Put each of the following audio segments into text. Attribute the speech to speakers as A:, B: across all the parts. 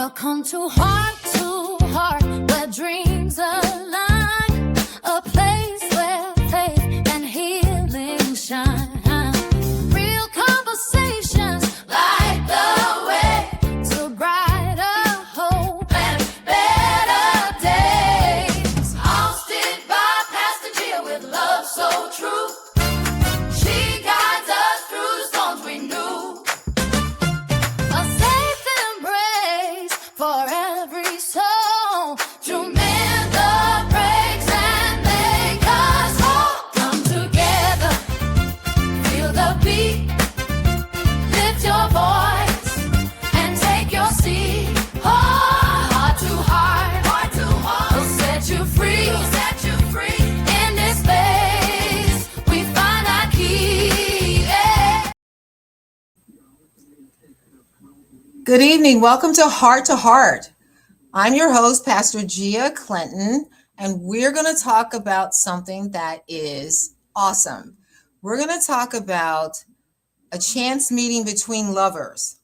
A: Welcome to Heart, where dreams align, a place where faith and healing shine. Real conversations light the way to brighter hope and better days. Hosted by Pastor Gia with love so true. She guides us through the storms we knew. A safe embrace for every soul to mend the breaks and make us whole. Come together, feel the beat, lift your voice and take your seat. Heart to heart, we'll set you free, In this space, we find our key. Yeah.
B: Good evening. Welcome to Heart. I'm your host, Pastor Gia Clinton, and we're going to talk about something that is awesome. We're going to talk about a chance meeting between lovers.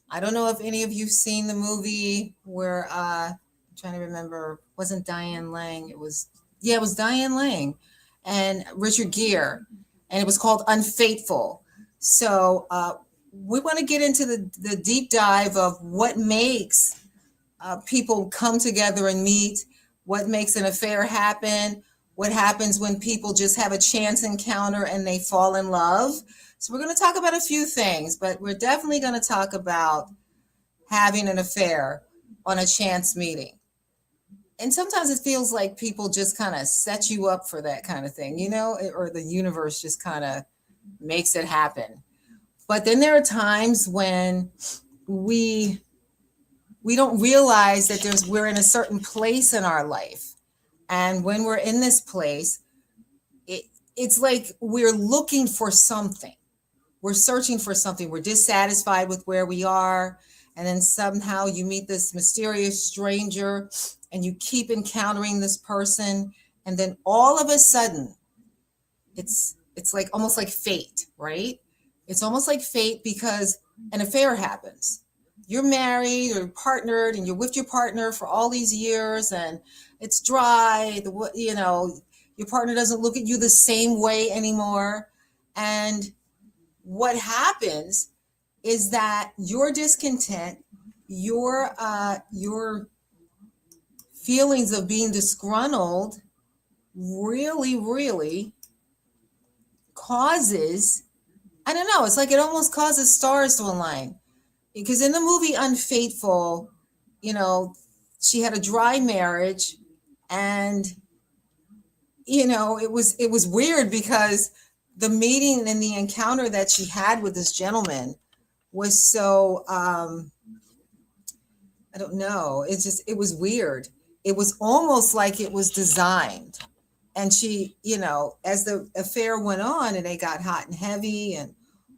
B: I don't know if any of you've seen the movie where, I'm trying to remember, wasn't Diane Lang. It was Diane Lang and Richard Gere, and it was called Unfaithful. So we want to get into the deep dive of what makes people come together and meet, what makes an affair happen, what happens when people just have a chance encounter and they fall in love. So we're going to talk about a few things, but we're definitely going to talk about having an affair on a chance meeting. And sometimes it feels like people just kind of set you up for that kind of thing, or the universe just kind of makes it happen. But then there are times when we don't realize that we're in a certain place in our life. And when we're in this place, it's like we're looking for something. We're searching for something. We're dissatisfied with where we are. And then somehow you meet this mysterious stranger and you keep encountering this person. And then all of a sudden, it's like almost like fate, right? It's almost like fate because an affair happens. You're married or partnered and you're with your partner for all these years and it's dry, your partner doesn't look at you the same way anymore. And what happens is that your discontent, your feelings of being disgruntled really, really causes, I don't know, it's like it almost causes stars to align. Because in the movie Unfaithful, she had a dry marriage and, it was weird because the meeting and the encounter that she had with this gentleman was so, I don't know, it was weird. It was almost like it was designed. And she, as the affair went on and they got hot and heavy and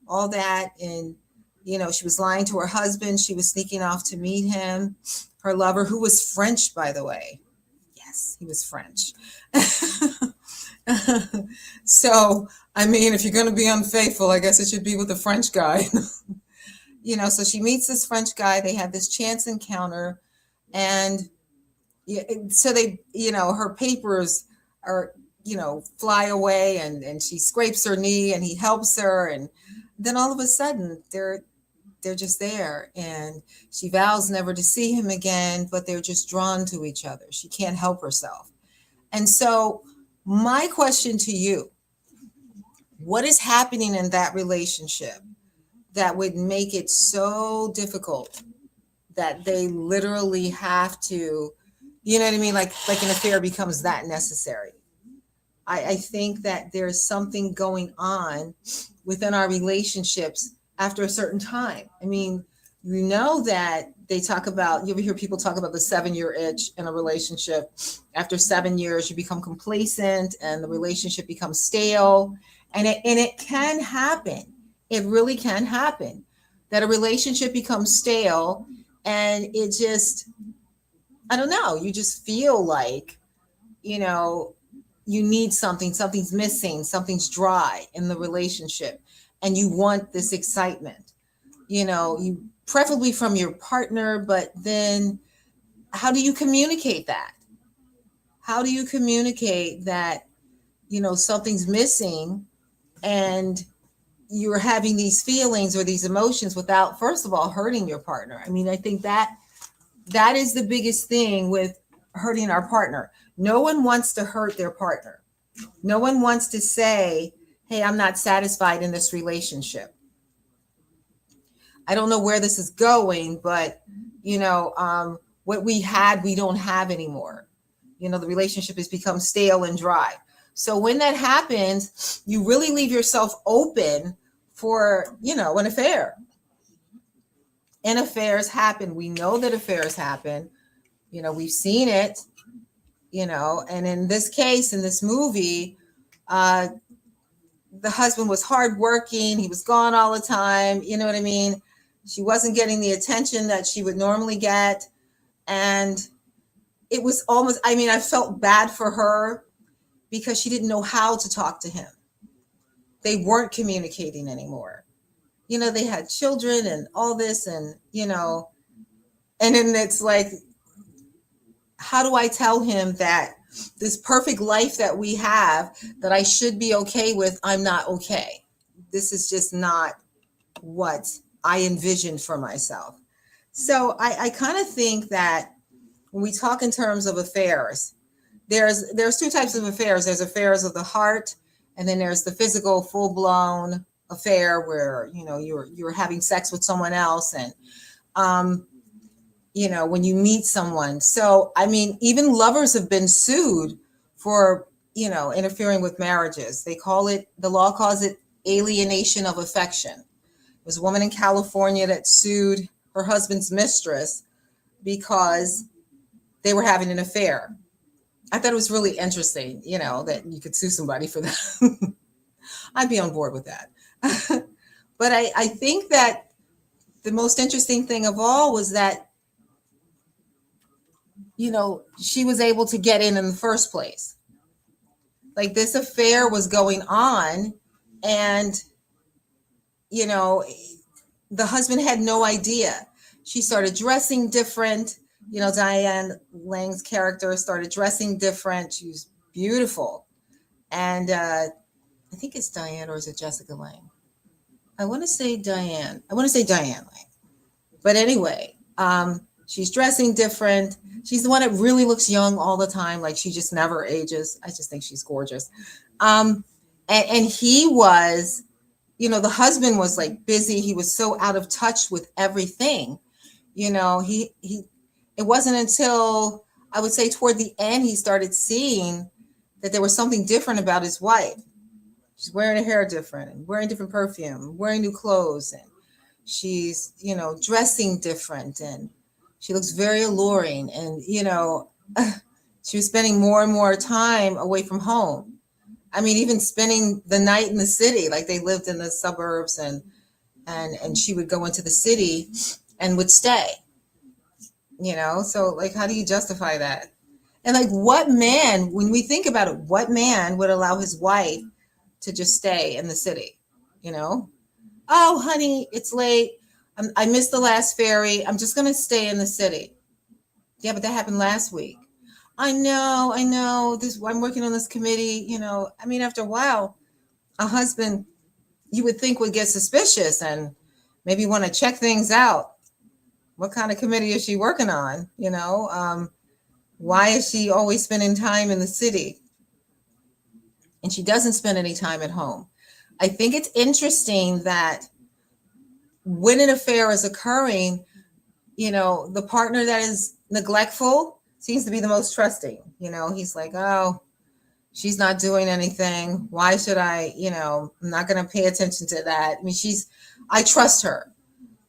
B: all that, and she was lying to her husband. She was sneaking off to meet him, her lover, who was French, by the way. Yes, he was French. So, I mean, if you're going to be unfaithful, I guess it should be with a French guy. So she meets this French guy. They have this chance encounter. And so they, her papers are, fly away and she scrapes her knee and he helps her. And then all of a sudden they're just there and she vows never to see him again, but they're just drawn to each other. She can't help herself. And so my question to you, what is happening in that relationship that would make it so difficult that they literally have to, you know what I mean? Like an affair becomes that necessary. I think that there's something going on within our relationships after a certain time. I mean, that they talk about, you ever hear people talk about the 7-year itch in a relationship. After 7 years, you become complacent and the relationship becomes stale. And it can happen. It really can happen that a relationship becomes stale and it just, I don't know, you just feel like, you need something's missing, something's dry in the relationship, and you want this excitement. You preferably from your partner, but then how do you communicate that? How do you communicate that, something's missing and you're having these feelings or these emotions without, first of all, hurting your partner? I mean, I think that is the biggest thing with hurting our partner. No one wants to hurt their partner. No one wants to say, hey, I'm not satisfied in this relationship. I don't know where this is going, but what we had, we don't have anymore. The relationship has become stale and dry. So when that happens, you really leave yourself open for, an affair. And affairs happen. We know that affairs happen. We've seen it, and in this case, in this movie, uh, the husband was hardworking. He was gone all the time. You know what I mean? She wasn't getting the attention that she would normally get. And it was almost, I mean, I felt bad for her because she didn't know how to talk to him. They weren't communicating anymore. They had children and all this, and, and then it's like, how do I tell him that this perfect life that we have that I should be okay with, I'm not okay? This is just not what I envisioned for myself. So I kind of think that when we talk in terms of affairs, there's two types of affairs. There's affairs of the heart, and then there's the physical, full-blown affair where you're having sex with someone else, and when you meet someone. So I mean, even lovers have been sued for interfering with marriages. The law calls it alienation of affection. There was a woman in California that sued her husband's mistress because they were having an affair. I thought it was really interesting, that you could sue somebody for that. I'd be on board with that. But I think that the most interesting thing of all was that, she was able to get in the first place. Like, this affair was going on, and, the husband had no idea. She started dressing different. Diane Lang's character started dressing different. She was beautiful. And I think it's Diane, or is it Jessica Lang? I want to say Diane. Lang. But anyway, she's dressing different. She's the one that really looks young all the time. Like, she just never ages. I just think she's gorgeous. And he was, the husband was like busy. He was so out of touch with everything. It wasn't until, I would say, toward the end, he started seeing that there was something different about his wife. She's wearing her hair different and wearing different perfume, wearing new clothes, and she's, dressing different, and she looks very alluring, and, she was spending more and more time away from home. I mean, even spending the night in the city, like they lived in the suburbs, and she would go into the city and would stay, so like, how do you justify that? And like, what man, when we think about it, what man would allow his wife to just stay in the city? Oh, honey, it's late. I missed the last ferry. I'm just going to stay in the city. Yeah, but that happened last week. I know. I'm working on this committee. I mean, after a while, a husband, you would think, would get suspicious and maybe want to check things out. What kind of committee is she working on? Why is she always spending time in the city? And she doesn't spend any time at home. I think it's interesting that when an affair is occurring, the partner that is neglectful seems to be the most trusting. He's like, oh, she's not doing anything. Why should I, I'm not going to pay attention to that. I mean, I trust her.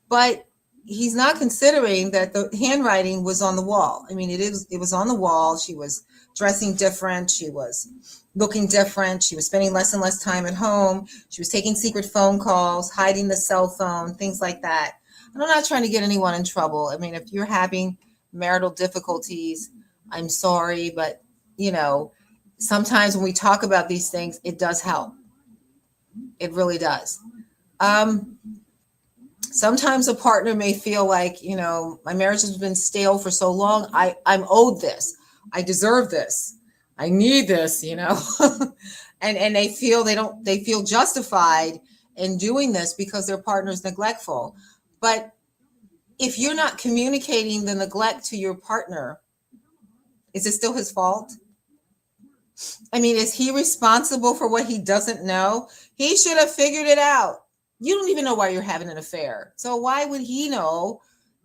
B: But he's not considering that the handwriting was on the wall. I mean, it was on the wall. She was dressing different. She was looking different. She was spending less and less time at home. She was taking secret phone calls, hiding the cell phone, things like that. And I'm not trying to get anyone in trouble. I mean, if you're having marital difficulties, I'm sorry, but sometimes when we talk about these things, it does help. It really does. Sometimes a partner may feel like, my marriage has been stale for so long. I'm owed this. I deserve this. I need this. And they feel justified in doing this because their partner's neglectful. But if you're not communicating the neglect to your partner, is it still his fault? I mean, is he responsible for what he doesn't know? He should have figured it out. You don't even know why you're having an affair. So why would he know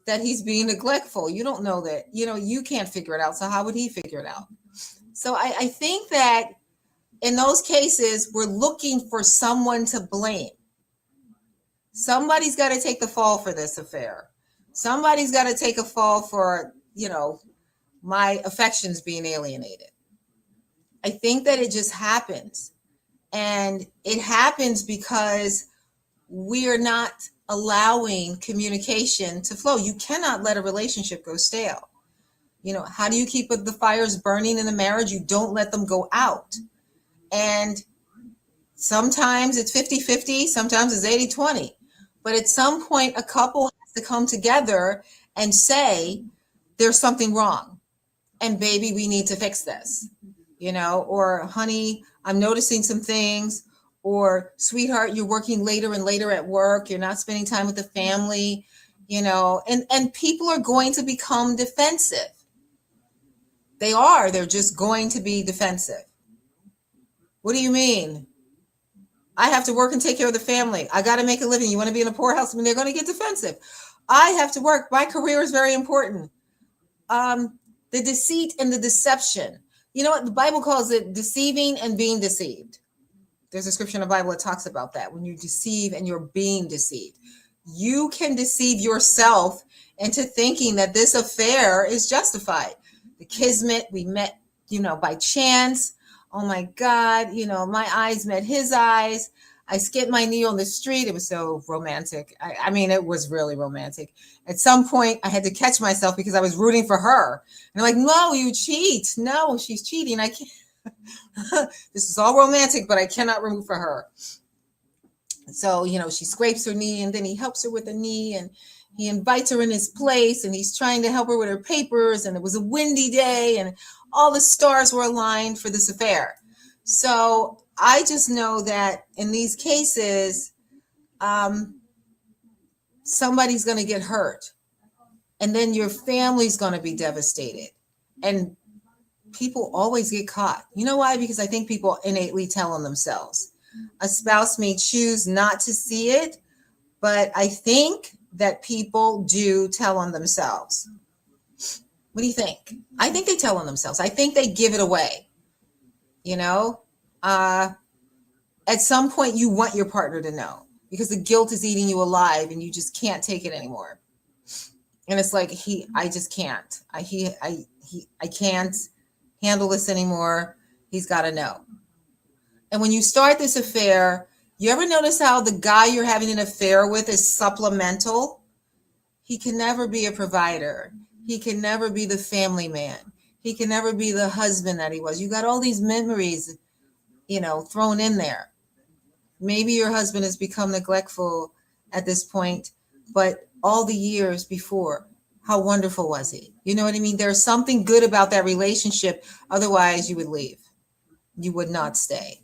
B: that he's being neglectful? You don't know that, you can't figure it out. So how would he figure it out? So I think that in those cases, we're looking for someone to blame. Somebody's got to take the fall for this affair. Somebody's got to take a fall for, my affections being alienated. I think that it just happens. And it happens because we are not allowing communication to flow. You cannot let a relationship go stale. How do you keep the fires burning in the marriage? You don't let them go out. And sometimes it's 50-50, sometimes it's 80-20. But at some point, a couple has to come together and say, there's something wrong. And baby, we need to fix this. Or honey, I'm noticing some things. Or sweetheart, you're working later and later at work. You're not spending time with the family, and people are going to become defensive. They're just going to be defensive. What do you mean? I have to work and take care of the family. I got to make a living. You want to be in a poorhouse? I mean, they're going to get defensive. I have to work. My career is very important. The deceit and the deception. You know what? The Bible calls it deceiving and being deceived. There's a scripture in the Bible that talks about that. When you deceive and you're being deceived, you can deceive yourself into thinking that this affair is justified. The kismet, we met, by chance. Oh my God, my eyes met his eyes. I skipped my knee on the street. It was so romantic. I mean, it was really romantic. At some point, I had to catch myself because I was rooting for her. And I'm like, no, you cheat. No, she's cheating. I can't. This is all romantic, but I cannot root for her. So, she scrapes her knee and then he helps her with the knee and he invites her in his place and he's trying to help her with her papers. And it was a windy day and all the stars were aligned for this affair. So I just know that in these cases, somebody's going to get hurt and then your family's going to be devastated. And people always get caught. You know why? Because I think people innately tell on themselves. A spouse may choose not to see it, but I think that people do tell on themselves. What do you think? I think they tell on themselves. I think they give it away. At some point you want your partner to know because the guilt is eating you alive and you just can't take it anymore. And it's like, I just can't. I can't handle this anymore. He's got to know. And when you start this affair, you ever notice how the guy you're having an affair with is supplemental? He can never be a provider. He can never be the family man. He can never be the husband that he was. You got all these memories, thrown in there. Maybe your husband has become neglectful at this point, but all the years before, how wonderful was he? You know what I mean? There's something good about that relationship. Otherwise, you would leave. You would not stay.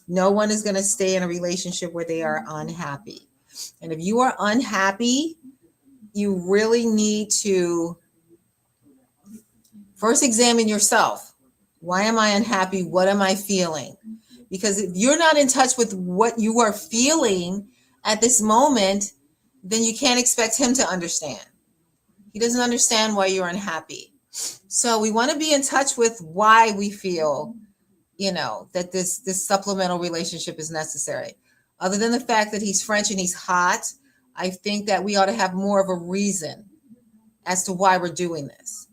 B: No one is going to stay in a relationship where they are unhappy. And if you are unhappy, you really need to first examine yourself. Why am I unhappy? What am I feeling? Because if you're not in touch with what you are feeling at this moment, then you can't expect him to understand. He doesn't understand why you're unhappy. So we want to be in touch with why we feel, that this supplemental relationship is necessary. Other than the fact that he's French and he's hot, I think that we ought to have more of a reason as to why we're doing this.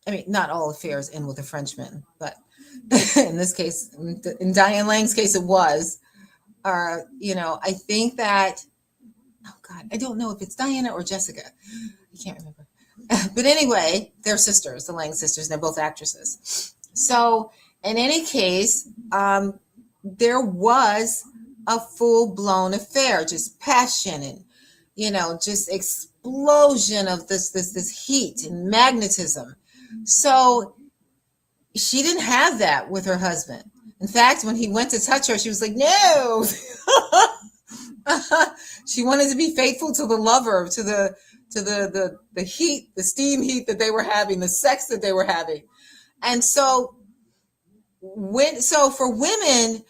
B: I mean, not all affairs end with a Frenchman, but in this case, in Diane Lang's case, it was. I think that, oh God, I don't know if it's Diana or Jessica. I can't remember. But anyway, they're sisters, the Lang sisters, and they're both actresses. So in any case, there was a full-blown affair, just passion and just explosion of this heat and magnetism. So she didn't have that with her husband. In fact, when he went to touch her, she was like, no. She wanted to be faithful to the lover, to the heat, the steam heat that they were having, the sex that they were having. And so for women,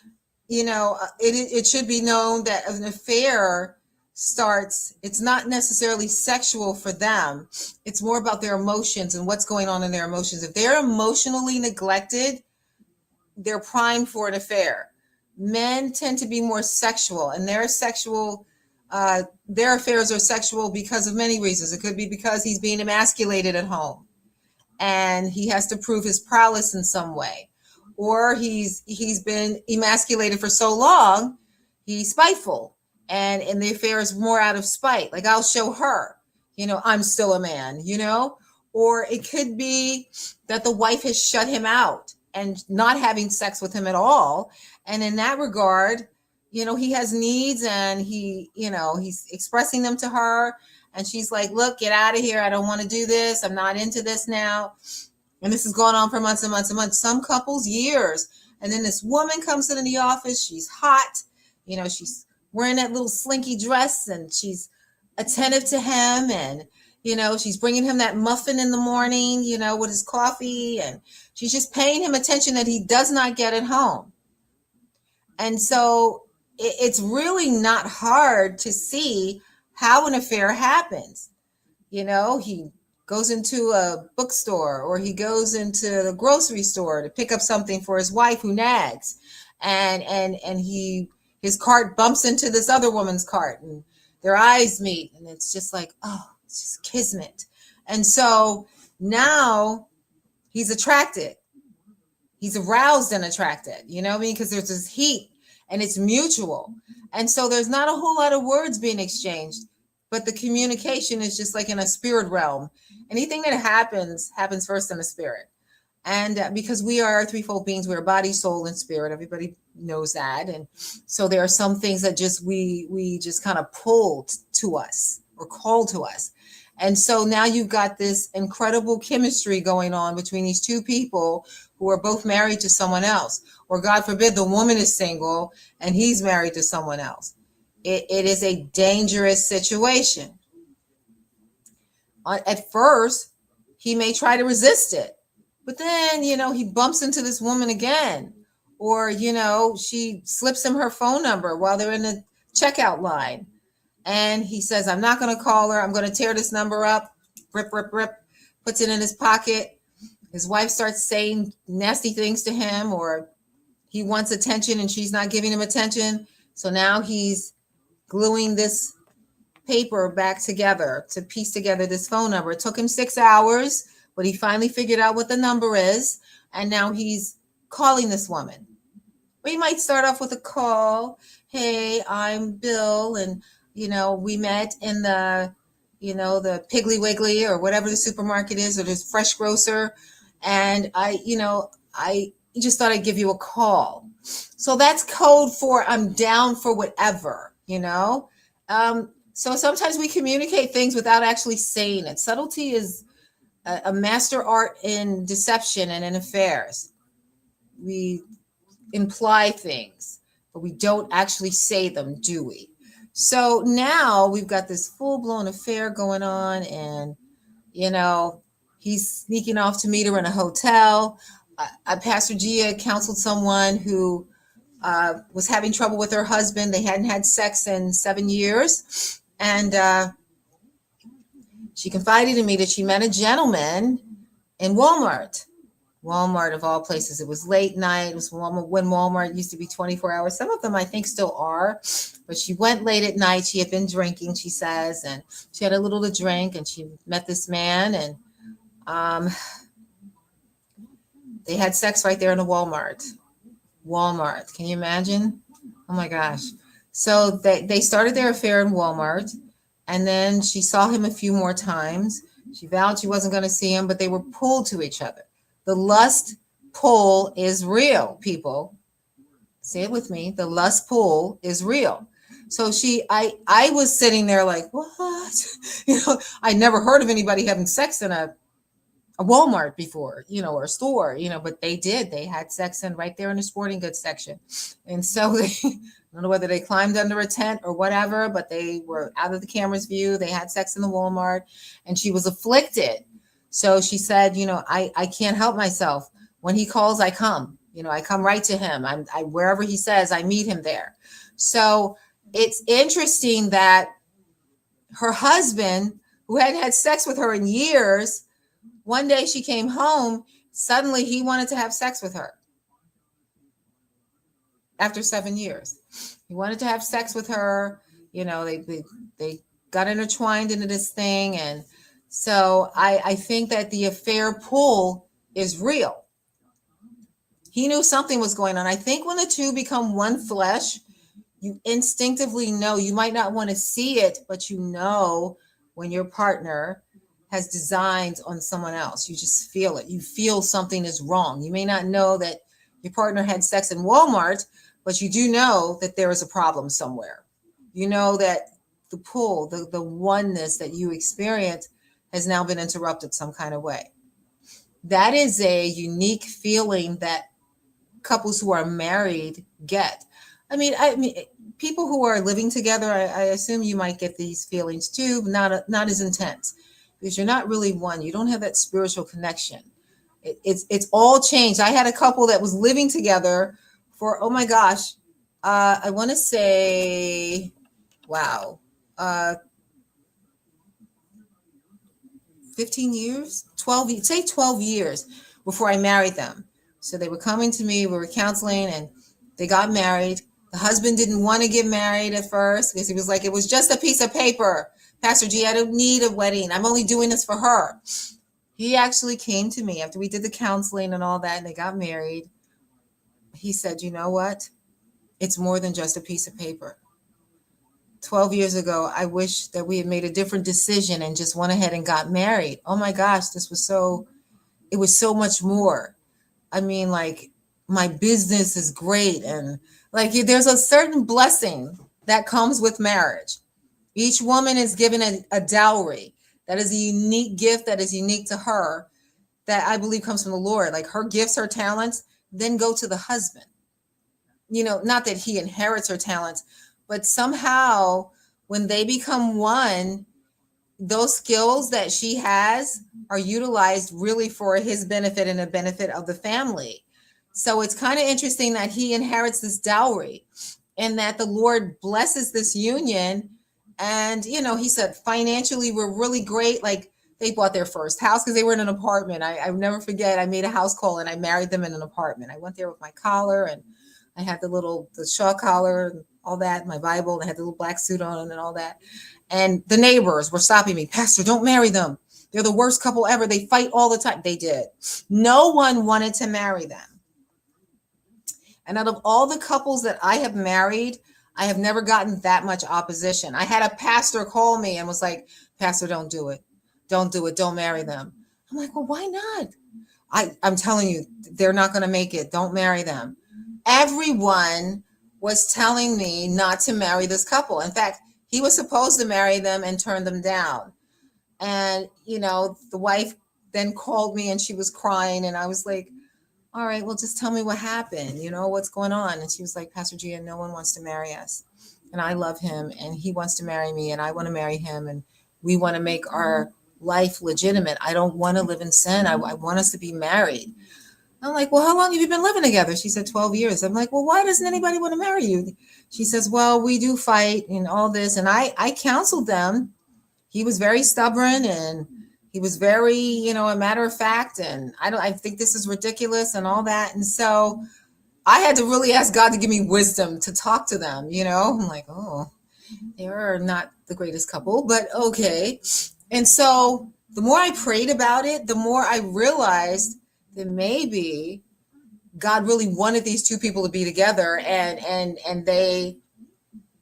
B: it should be known that an affair starts, it's not necessarily sexual for them. It's more about their emotions and what's going on in their emotions. If they're emotionally neglected, they're primed for an affair. Men tend to be more sexual, and their affairs are sexual because of many reasons. It could be because he's being emasculated at home and he has to prove his prowess in some way, or he's been emasculated for so long, he's spiteful, and the affair is more out of spite. Like, I'll show her, I'm still a man, or it could be that the wife has shut him out and not having sex with him at all. And in that regard, he has needs, and he's expressing them to her. And she's like, look, get out of here. I don't want to do this. I'm not into this now. And this has gone on for months and months and months. Some couples, years. And then this woman comes into the office. She's hot. She's wearing that little slinky dress, and she's attentive to him. And, she's bringing him that muffin in the morning, with his coffee. And she's just paying him attention that he does not get at home. And so it's really not hard to see how an affair happens. He goes into a bookstore, or he goes into the grocery store to pick up something for his wife who nags, and his cart bumps into this other woman's cart, and their eyes meet, and it's just like, oh, it's just kismet. And so now he's attracted. He's aroused and attracted, because there's this heat, and it's mutual. And so there's not a whole lot of words being exchanged, but the communication is just like in a spirit realm. Anything that happens first in the spirit. And because we are threefold beings, we're body, soul, and spirit. Everybody knows that. And so there are some things that we just kind of pulled to us or called to us. And so now you've got this incredible chemistry going on between these two people who are both married to someone else. Or God forbid, the woman is single and he's married to someone else. It is a dangerous situation. At first, he may try to resist it, but then, he bumps into this woman again, or, she slips him her phone number while they're in the checkout line. And he says, I'm not going to call her. I'm going to tear this number up, rip, puts it in his pocket. His wife starts saying nasty things to him, or he wants attention and she's not giving him attention. So now he's gluing this paper back together to piece together this phone number. It took him 6 hours, but he finally figured out what the number is. And now he's calling this woman. We might start off with a call. Hey, I'm Bill. And, we met in the Piggly Wiggly or whatever the supermarket is, or this fresh grocer. And I just thought I'd give you a call. So that's code for I'm down for whatever, So sometimes we communicate things without actually saying it. Subtlety is a master art in deception and in affairs. We imply things, but we don't actually say them, do we? So now we've got this full-blown affair going on, and, he's sneaking off to meet her in a hotel. Pastor Gia counseled someone who was having trouble with her husband. They hadn't had sex in 7 years. And she confided in me that she met a gentleman in Walmart of all places. It was late night. It was when Walmart used to be 24 hours. Some of them I think still are. But she went late at night. She had been drinking, she says, and she had a little to drink, and she met this man, and they had sex right there in the Walmart. Can you imagine? Oh my gosh. So they started their affair in Walmart, and then she saw him a few more times. She vowed she wasn't going to see him, but they were pulled to each other. The lust pull is real, people. Say it with me. The lust pull is real. So I was sitting there like, what? I never heard of anybody having sex in a Walmart before, or a store, but they did. They had sex in right there in the sporting goods section. And so they, I don't know whether they climbed under a tent or whatever, but they were out of the camera's view. They had sex in the Walmart, and she was afflicted. So she said, I can't help myself. When he calls, I come. I come right to him. I wherever he says, I meet him there. So it's interesting that her husband, who hadn't had sex with her in years, one day she came home, suddenly he wanted to have sex with her after 7 years. He wanted to have sex with her. They got intertwined into this thing. And so I think that the affair pull is real. He knew something was going on. I think when the two become one flesh, you instinctively know. You might not want to see it, but when your partner has designs on someone else. You just feel it. You feel something is wrong. You may not know that your partner had sex in Walmart, but you do know that there is a problem somewhere. You know that the pull, the oneness that you experience has now been interrupted some kind of way. That is a unique feeling that couples who are married get. I mean, people who are living together, I assume you might get these feelings too, but not as intense, because you're not really one. You don't have that spiritual connection. It's all changed. I had a couple that was living together for, oh my gosh, I want to say, wow, 15 years, 12 years before I married them. So they were coming to me, we were counseling, and they got married. The husband didn't want to get married at first because he was like, it was just a piece of paper. Pastor G, I don't need a wedding. I'm only doing this for her. He actually came to me after we did the counseling and all that, and they got married. He said, you know what? It's more than just a piece of paper. 12 years ago, I wish that we had made a different decision and just went ahead and got married. Oh my gosh, it was so much more. I mean, like, my business is great. And like, there's a certain blessing that comes with marriage. Each woman is given a dowry. That is a unique gift that is unique to her, that I believe comes from the Lord. Like, her gifts, her talents, then go to the husband. Not that he inherits her talents, but somehow when they become one, those skills that she has are utilized really for his benefit and the benefit of the family. So it's kind of interesting that he inherits this dowry and that the Lord blesses this union. And, he said financially, we're really great. Like, they bought their first house because they were in an apartment. I'll never forget. I made a house call and I married them in an apartment. I went there with my collar, and I had the shawl collar and all that, my Bible, and I had the little black suit on and all that. And the neighbors were stopping me. Pastor, don't marry them. They're the worst couple ever. They fight all the time. They did. No one wanted to marry them. And out of all the couples that I have married, I have never gotten that much opposition. I had a pastor call me and was like, Pastor, don't do it. Don't do it. Don't marry them. I'm like, well, why not? I'm telling you, they're not going to make it. Don't marry them. Everyone was telling me not to marry this couple. In fact, he was supposed to marry them and turn them down. And, the wife then called me and she was crying. And I was like, all right, well, just tell me what happened. What's going on? And she was like, Pastor Gia, no one wants to marry us. And I love him and he wants to marry me and I want to marry him. And we want to make our life legitimate. I don't want to live in sin. I want us to be married. I'm like, well, how long have you been living together? She said 12 years. I'm like, well, why doesn't anybody want to marry you? She says, well, we do fight and all this. And I counseled them. He was very stubborn and he was very, a matter of fact. And I think this is ridiculous and all that. And so I had to really ask God to give me wisdom to talk to them. I'm like, oh, they're not the greatest couple, but okay. And so the more I prayed about it, the more I realized that maybe God really wanted these two people to be together, and they,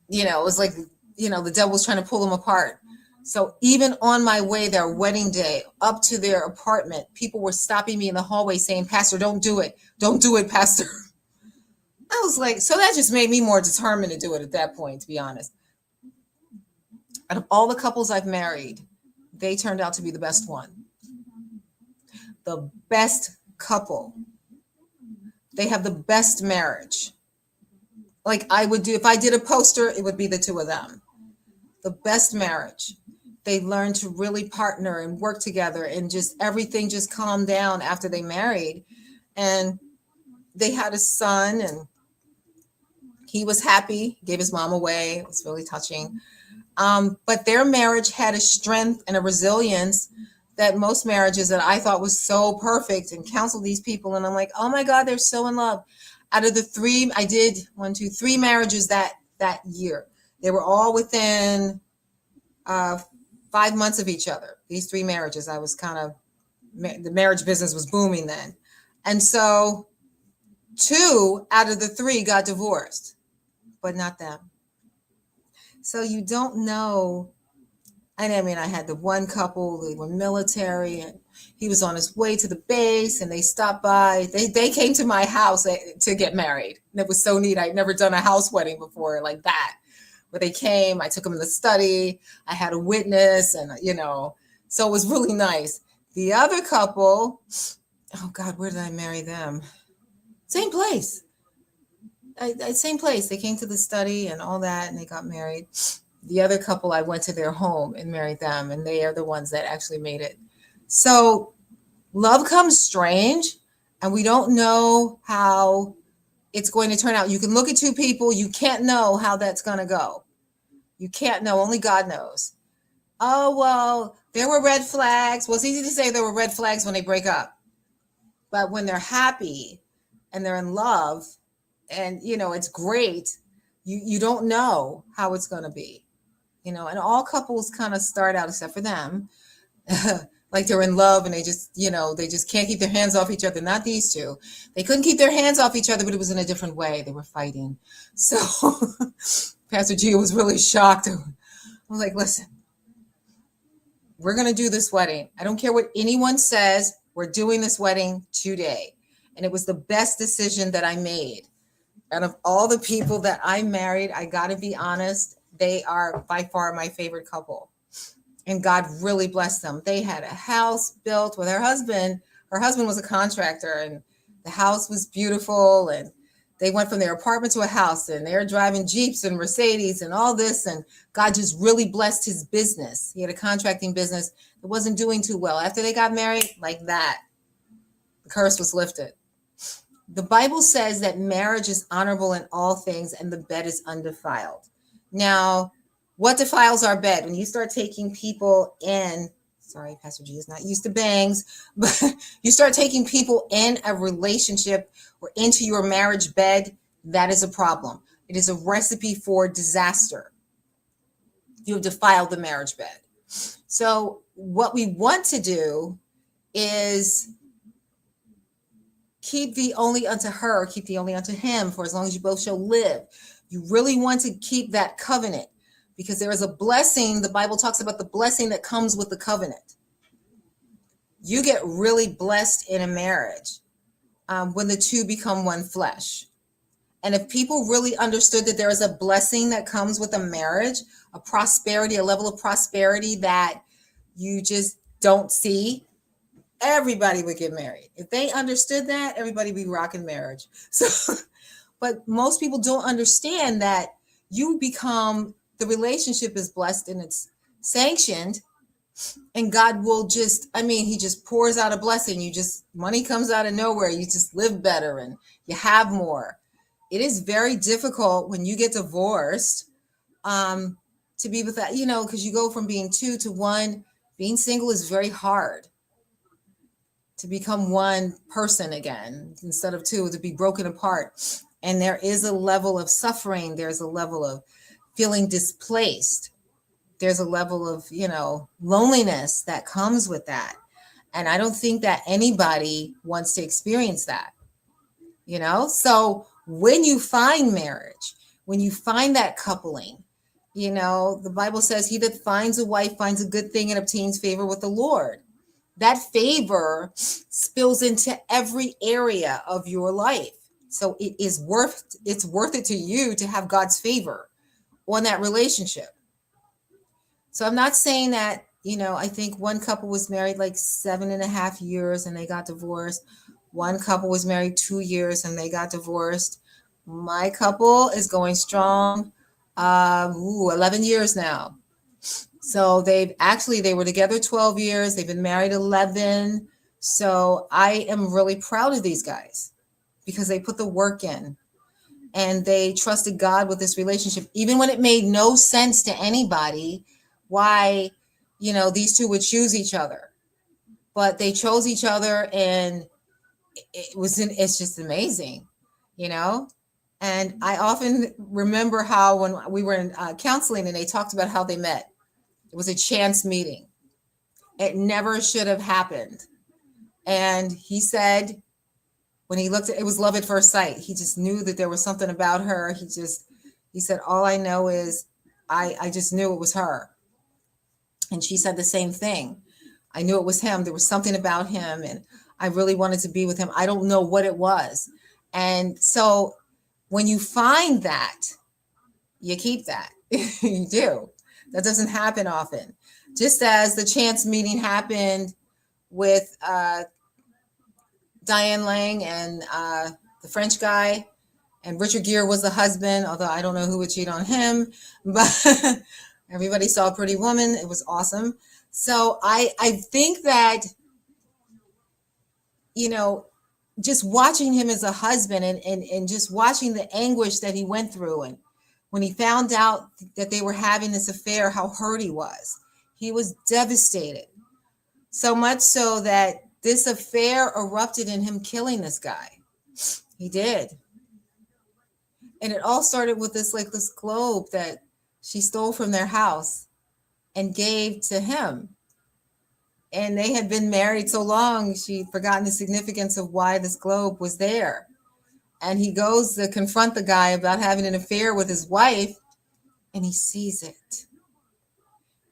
B: it was like, the devil was trying to pull them apart. So even on my way, their wedding day, up to their apartment, people were stopping me in the hallway saying, Pastor, don't do it. Don't do it, Pastor. I was like, so that just made me more determined to do it at that point, to be honest. Out of all the couples I've married, they turned out to be the best one. The best couple. They have the best marriage. Like I would do, if I did a poster, it would be the two of them. The best marriage. They learned to really partner and work together, and just everything just calmed down after they married. And they had a son, and he was happy, gave his mom away. It was really touching. But their marriage had a strength and a resilience that most marriages that I thought was so perfect, and counseled these people. And I'm like, oh my God, they're so in love. Out of the three, I did 3 marriages that year. They were all within 5 months of each other. These 3 marriages, I was the marriage business was booming then. And so 2 out of the 3 got divorced, but not them. So you don't know. And I mean, I had the one couple, they were military, and he was on his way to the base, and they stopped by. They came to my house to get married. And it was so neat. I'd never done a house wedding before like that. But they came, I took them in the study, I had a witness, and so it was really nice. The other couple, oh God, where did I marry them? Same place. Same place. They came to the study and all that, and they got married. The other couple, I went to their home and married them, and they are the ones that actually made it. So love comes strange, and we don't know how it's going to turn out. You can look at 2 people, you can't know how that's going to go. You can't know. Only God knows. Oh, well, there were red flags. Well, it's easy to say there were red flags when they break up. But when they're happy and they're in love and, it's great, you don't know how it's going to be. And all couples kind of start out, except for them, like they're in love, and they just can't keep their hands off each other. Not these 2. They couldn't keep their hands off each other, but it was in a different way. They were fighting. So Pastor Gia was really shocked. I was like, listen, we're going to do this wedding. I don't care what anyone says. We're doing this wedding today. And it was the best decision that I made. Out of all the people that I married, I got to be honest, they are by far my favorite couple. And God really blessed them. They had a house built with her husband. Her husband was a contractor, and the house was beautiful. And they went from their apartment to a house, and they're driving Jeeps and Mercedes and all this. And God just really blessed his business. He had a contracting business that wasn't doing too well. After they got married, like that, the curse was lifted. The Bible says that marriage is honorable in all things, and the bed is undefiled. Now, what defiles our bed? When you start taking people in, sorry, Pastor G is not used to bangs, but you start taking people in a relationship or into your marriage bed, that is a problem. It is a recipe for disaster. You have defiled the marriage bed. So what we want to do is keep thee only unto her, keep thee only unto him, for as long as you both shall live. You really want to keep that covenant, because there is a blessing. The Bible talks about the blessing that comes with the covenant. You get really blessed in a marriage when the 2 become one flesh. And if people really understood that there is a blessing that comes with a marriage, a prosperity, a level of prosperity that you just don't see, everybody would get married. If they understood that, everybody would be rocking marriage. So, but most people don't understand that the relationship is blessed and it's sanctioned, and God will he just pours out a blessing. Money comes out of nowhere. You just live better and you have more. It is very difficult when you get divorced to be with that, because you go from being 2 to 1. Being single is very hard. To become one person again, instead of 2, to be broken apart. And there is a level of suffering. There's a level of feeling displaced. There's a level of, loneliness that comes with that. And I don't think that anybody wants to experience that, So when you find marriage, when you find that coupling, the Bible says he that finds a wife finds a good thing and obtains favor with the Lord. That favor spills into every area of your life. So it's worth it to you to have God's favor on that relationship. So I'm not saying that, I think one couple was married like 7.5 years and they got divorced. One couple was married 2 years and they got divorced. My couple is going strong, 11 years now. So they were together 12 years. They've been married 11. So I am really proud of these guys because they put the work in and they trusted God with this relationship, even when it made no sense to anybody why, these two would choose each other. But they chose each other, and it's just amazing, you know? And I often remember how when we were in counseling and they talked about how they met, it was a chance meeting. It never should have happened. And he said, when he looked at it, was love at first sight. He just knew that there was something about her. He said, all I know is I just knew it was her. And she said the same thing. I knew it was him. There was something about him and I really wanted to be with him. I don't know what it was. And so when you find that, you keep that. You do. That doesn't happen often. Just as the chance meeting happened with Diane Lang and the French guy, and Richard Gere was the husband, although I don't know who would cheat on him, but everybody saw Pretty Woman. It was awesome. So I think that, just watching him as a husband and just watching the anguish that he went through, and when he found out that they were having this affair, how hurt he was. He was devastated. So much so that this affair erupted in him killing this guy. He did. And it all started with this globe that she stole from their house and gave to him. And they had been married so long, she'd forgotten the significance of why this globe was there. And he goes to confront the guy about having an affair with his wife, and he sees it.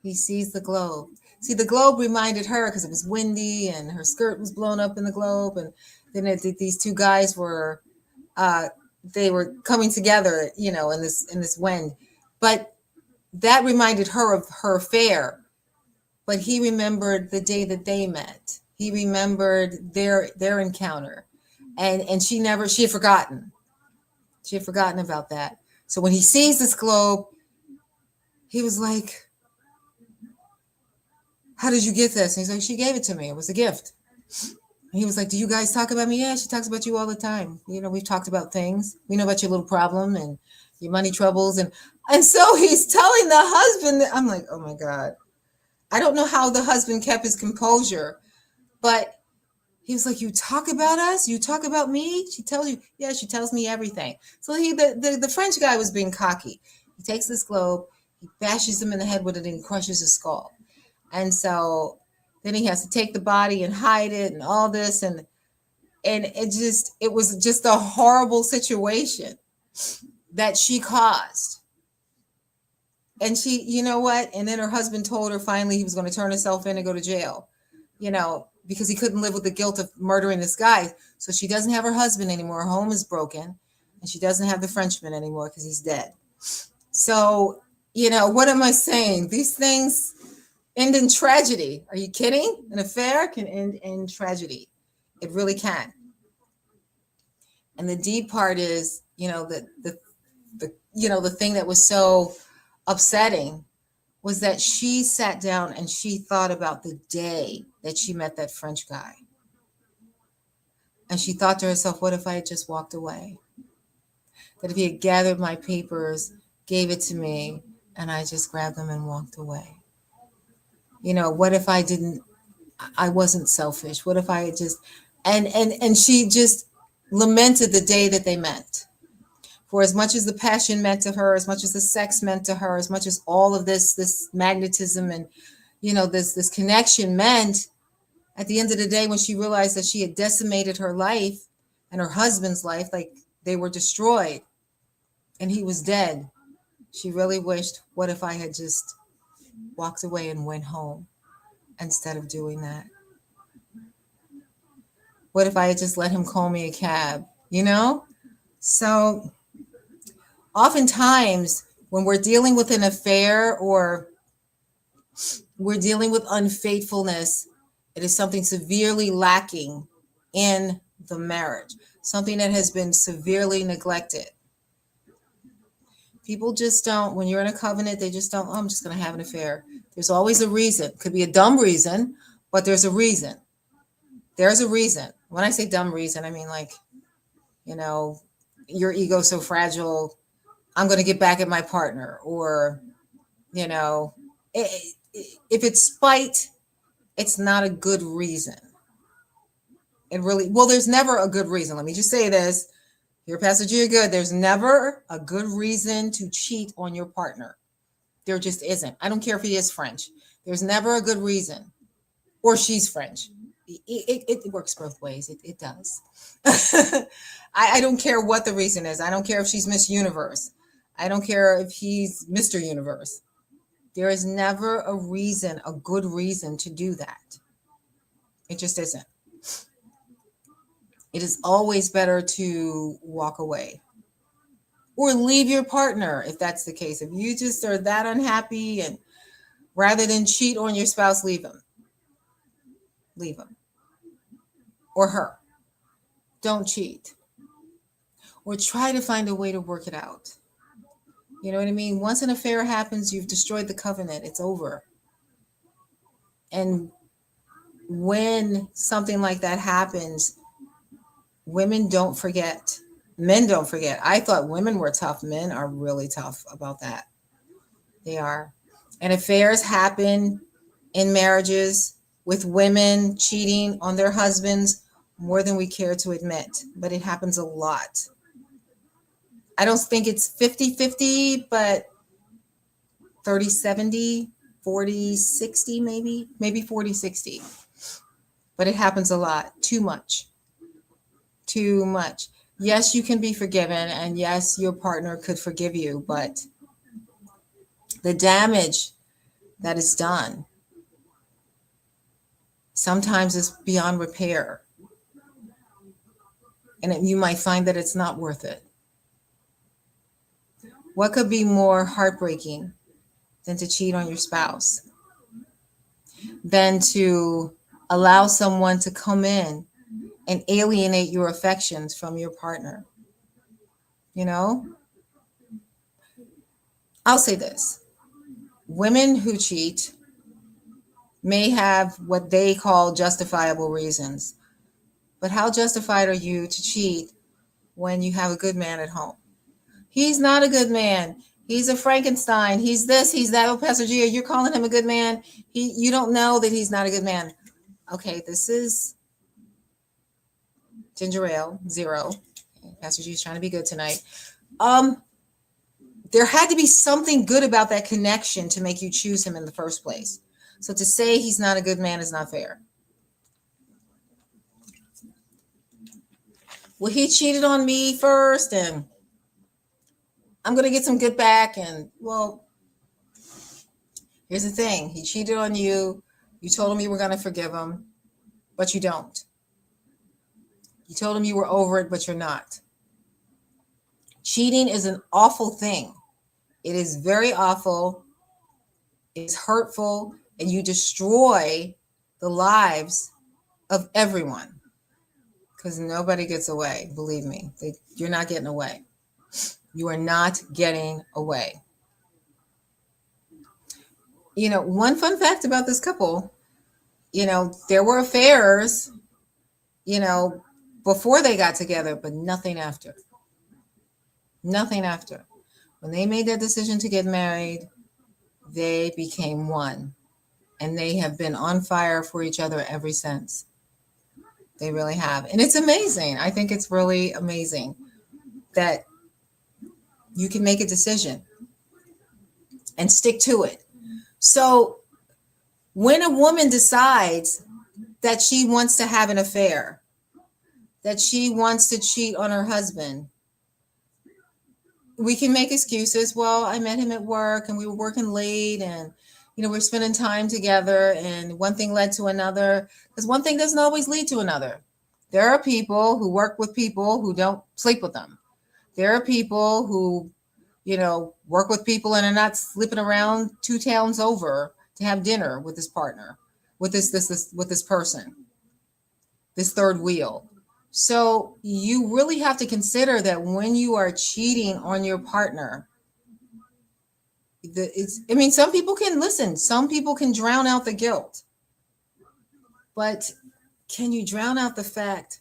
B: He sees the globe. See, the globe reminded her because it was windy and her skirt was blown up in the globe. And then these two guys were, they were coming together, in this wind. But that reminded her of her affair. But he remembered the day that they met. He remembered their encounter. And she had forgotten. She had forgotten about that. So when he sees this globe, he was like, how did you get this? And he's like, she gave it to me. It was a gift. And he was like, do you guys talk about me? Yeah, she talks about you all the time. We've talked about things. We know about your little problem and your money troubles. And so he's telling the husband, I'm like, oh my God. I don't know how the husband kept his composure, but he was like, you talk about us? You talk about me? She tells you? Yeah, she tells me everything. So the French guy was being cocky. He takes this globe, he bashes him in the head with it, and he crushes his skull. And so then he has to take the body and hide it and all this. And it was just a horrible situation that she caused. And she, you know what? And then her husband told her finally he was going to turn himself in and go to jail, because he couldn't live with the guilt of murdering this guy. So she doesn't have her husband anymore. Her home is broken. And she doesn't have the Frenchman anymore because he's dead. So, what am I saying? These things end in tragedy. Are you kidding? An affair can end in tragedy. It really can. And the deep part is, the thing that was so upsetting was that she sat down and she thought about the day that she met that French guy. And she thought to herself, what if I had just walked away? That if he had gathered my papers, gave it to me, and I just grabbed them and walked away? What if I wasn't selfish? What if I had just, and she just lamented the day that they met. For as much as the passion meant to her, as much as the sex meant to her, as much as all of this magnetism and, this connection meant, at the end of the day, when she realized that she had decimated her life and her husband's life, like they were destroyed and he was dead, she really wished, what if I had just walked away and went home instead of doing that? What if I had just let him call me a cab, So oftentimes when we're dealing with an affair or We're dealing with unfaithfulness. It is something severely lacking in the marriage, something that has been severely neglected. People just don't, when you're in a covenant, they just don't, oh, I'm just going to have an affair. There's always a reason. Could be a dumb reason, but there's a reason. There's a reason. When I say dumb reason, I mean like, you know, your ego's so fragile, I'm going to get back at my partner. Or, you know, if it's spite, it's not a good reason. It really, well, there's never a good reason. Let me just say this. Here, Pastor G, you're good. There's never a good reason to cheat on your partner. There just isn't. I don't care if he is French. There's never a good reason. Or she's French. It works both ways. It does. I don't care what the reason is. I don't care if she's Miss Universe. I don't care if he's Mr. Universe. There is never a reason, a good reason to do that. It just isn't. It is always better to walk away or leave your partner if that's the case. If you just are that unhappy, and rather than cheat on your spouse, leave him. Leave him or her. Don't cheat. Or try to find a way to work it out. You know what I mean? Once an affair happens, you've destroyed the covenant. It's over. And when something like that happens, women don't forget. Men don't forget. I thought women were tough. Men are really tough about that. They are. And affairs happen in marriages with women cheating on their husbands more than we care to admit. But it happens a lot. I don't think it's 50-50, but 30-70, 40-60 maybe 40-60. But it happens a lot. Too much. Too much. Yes, you can be forgiven, and yes, your partner could forgive you, but the damage that is done sometimes is beyond repair. And you might find that it's not worth it. What could be more heartbreaking than to cheat on your spouse? Than to allow someone to come in and alienate your affections from your partner? You know? I'll say this. Women who cheat may have what they call justifiable reasons. But how justified are you to cheat when you have a good man at home? He's not a good man. He's a Frankenstein. He's this, he's that. Oh, Pastor Gia, you're calling him a good man. You don't know that he's not a good man. Okay, this is ginger ale, 0. Pastor G is trying to be good tonight. There had to be something good about that connection to make you choose him in the first place. So to say he's not a good man is not fair. Well, he cheated on me first, and I'm going to get some good back. And, well, here's the thing. He cheated on you. You told him you were going to forgive him, but you don't. You told him you were over it, but you're not. Cheating is an awful thing. It is very awful. It's hurtful, and you destroy the lives of everyone. Because nobody gets away, believe me. You're not getting away. You are not getting away. You know, one fun fact about this couple, you know, there were affairs, you know, before they got together, but nothing after. Nothing after. When they made their decision to get married, they became one. And they have been on fire for each other ever since. They really have. And it's amazing. I think it's really amazing that you can make a decision and stick to it. So when a woman decides that she wants to have an affair, that she wants to cheat on her husband, we can make excuses. Well, I met him at work and we were working late, and you know, we're spending time together, and one thing led to another, because one thing doesn't always lead to another. There are people who work with people who don't sleep with them. There are people who, you know, work with people and are not slipping around 2 towns over to have dinner with this partner, with this person, this third wheel. So you really have to consider that when you are cheating on your partner, some people can listen, some people can drown out the guilt, but can you drown out the fact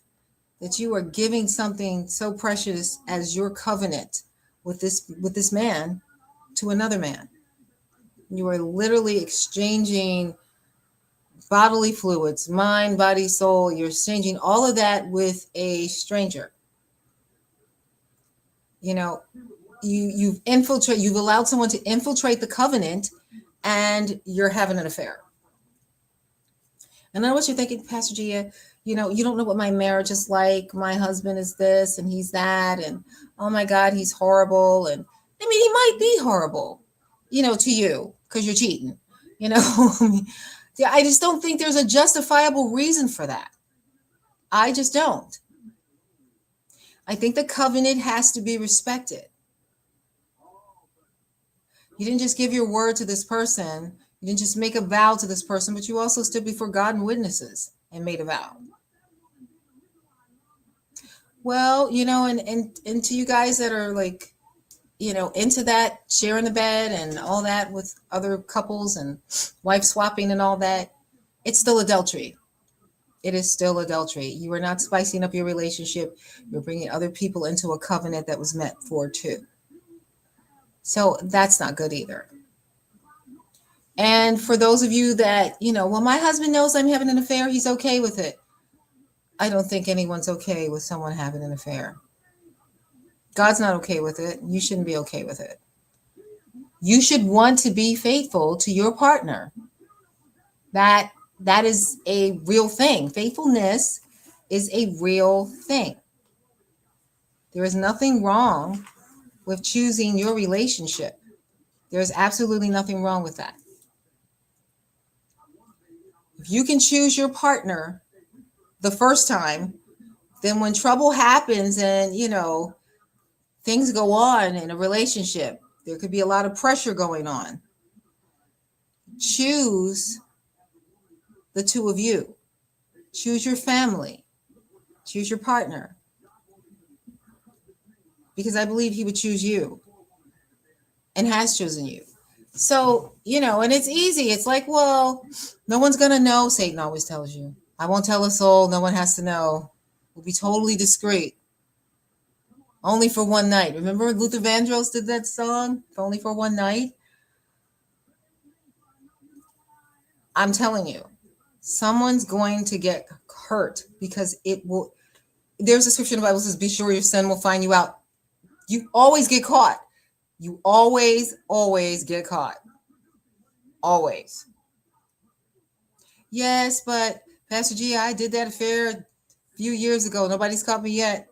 B: that you are giving something so precious as your covenant with this man to another man? You are literally exchanging bodily fluids, mind, body, soul. You're exchanging all of that with a stranger. You've allowed someone to infiltrate the covenant, and you're having an affair. And I know what you're thinking, Pastor Gia. You don't know what my marriage is like. My husband is this and he's that, and oh my God, he's horrible. And I mean, he might be horrible, to you because you're cheating. Yeah, I just don't think there's a justifiable reason for that. I just don't. I think the covenant has to be respected. You didn't just give your word to this person. You didn't just make a vow to this person, but you also stood before God and witnesses and made a vow. Well, and to you guys that are like, into that, sharing the bed and all that with other couples and wife swapping and all that, it's still adultery. It is still adultery. You are not spicing up your relationship. You're bringing other people into a covenant that was meant for two. So that's not good either. And for those of you that, well, my husband knows I'm having an affair. He's okay with it. I don't think anyone's okay with someone having an affair. God's not okay with it. You shouldn't be okay with it. You should want to be faithful to your partner. That is a real thing. Faithfulness is a real thing. There is nothing wrong with choosing your relationship. There's absolutely nothing wrong with that. If you can choose your partner the first time, then when trouble happens and, things go on in a relationship, there could be a lot of pressure going on. Choose the two of you. Choose your family. Choose your partner. Because I believe he would choose you and has chosen you. So, and it's easy. It's like, well, no one's going to know. Satan always tells you, I won't tell a soul. No one has to know. We'll be totally discreet. Only for one night. Remember Luther Vandross did that song, Only for One Night? I'm telling you, someone's going to get hurt because it will. There's a scripture in the Bible that says, be sure your sin will find you out. You always get caught. You always get caught. Always. Yes, but Pastor G, I did that affair a few years ago. Nobody's caught me yet.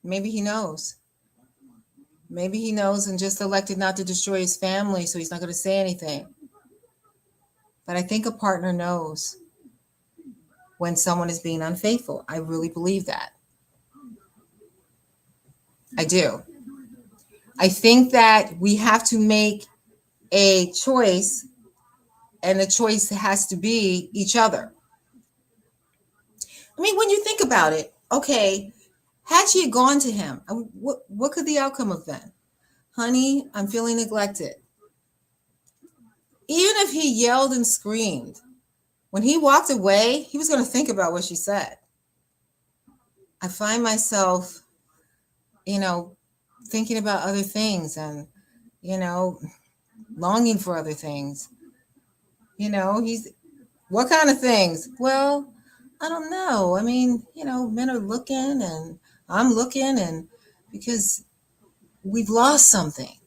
B: Maybe he knows. Maybe he knows and just elected not to destroy his family, so he's not going to say anything. But I think a partner knows when someone is being unfaithful. I really believe that. I do. I think that we have to make a choice, and the choice has to be each other. I mean, when you think about it, okay, had she gone to him, what could the outcome have been? Honey, I'm feeling neglected. Even if he yelled and screamed, when he walked away, he was going to think about what she said. I find myself, thinking about other things and, longing for other things. What kind of things? Well, I don't know. I mean, men are looking and I'm looking, and because we've lost something.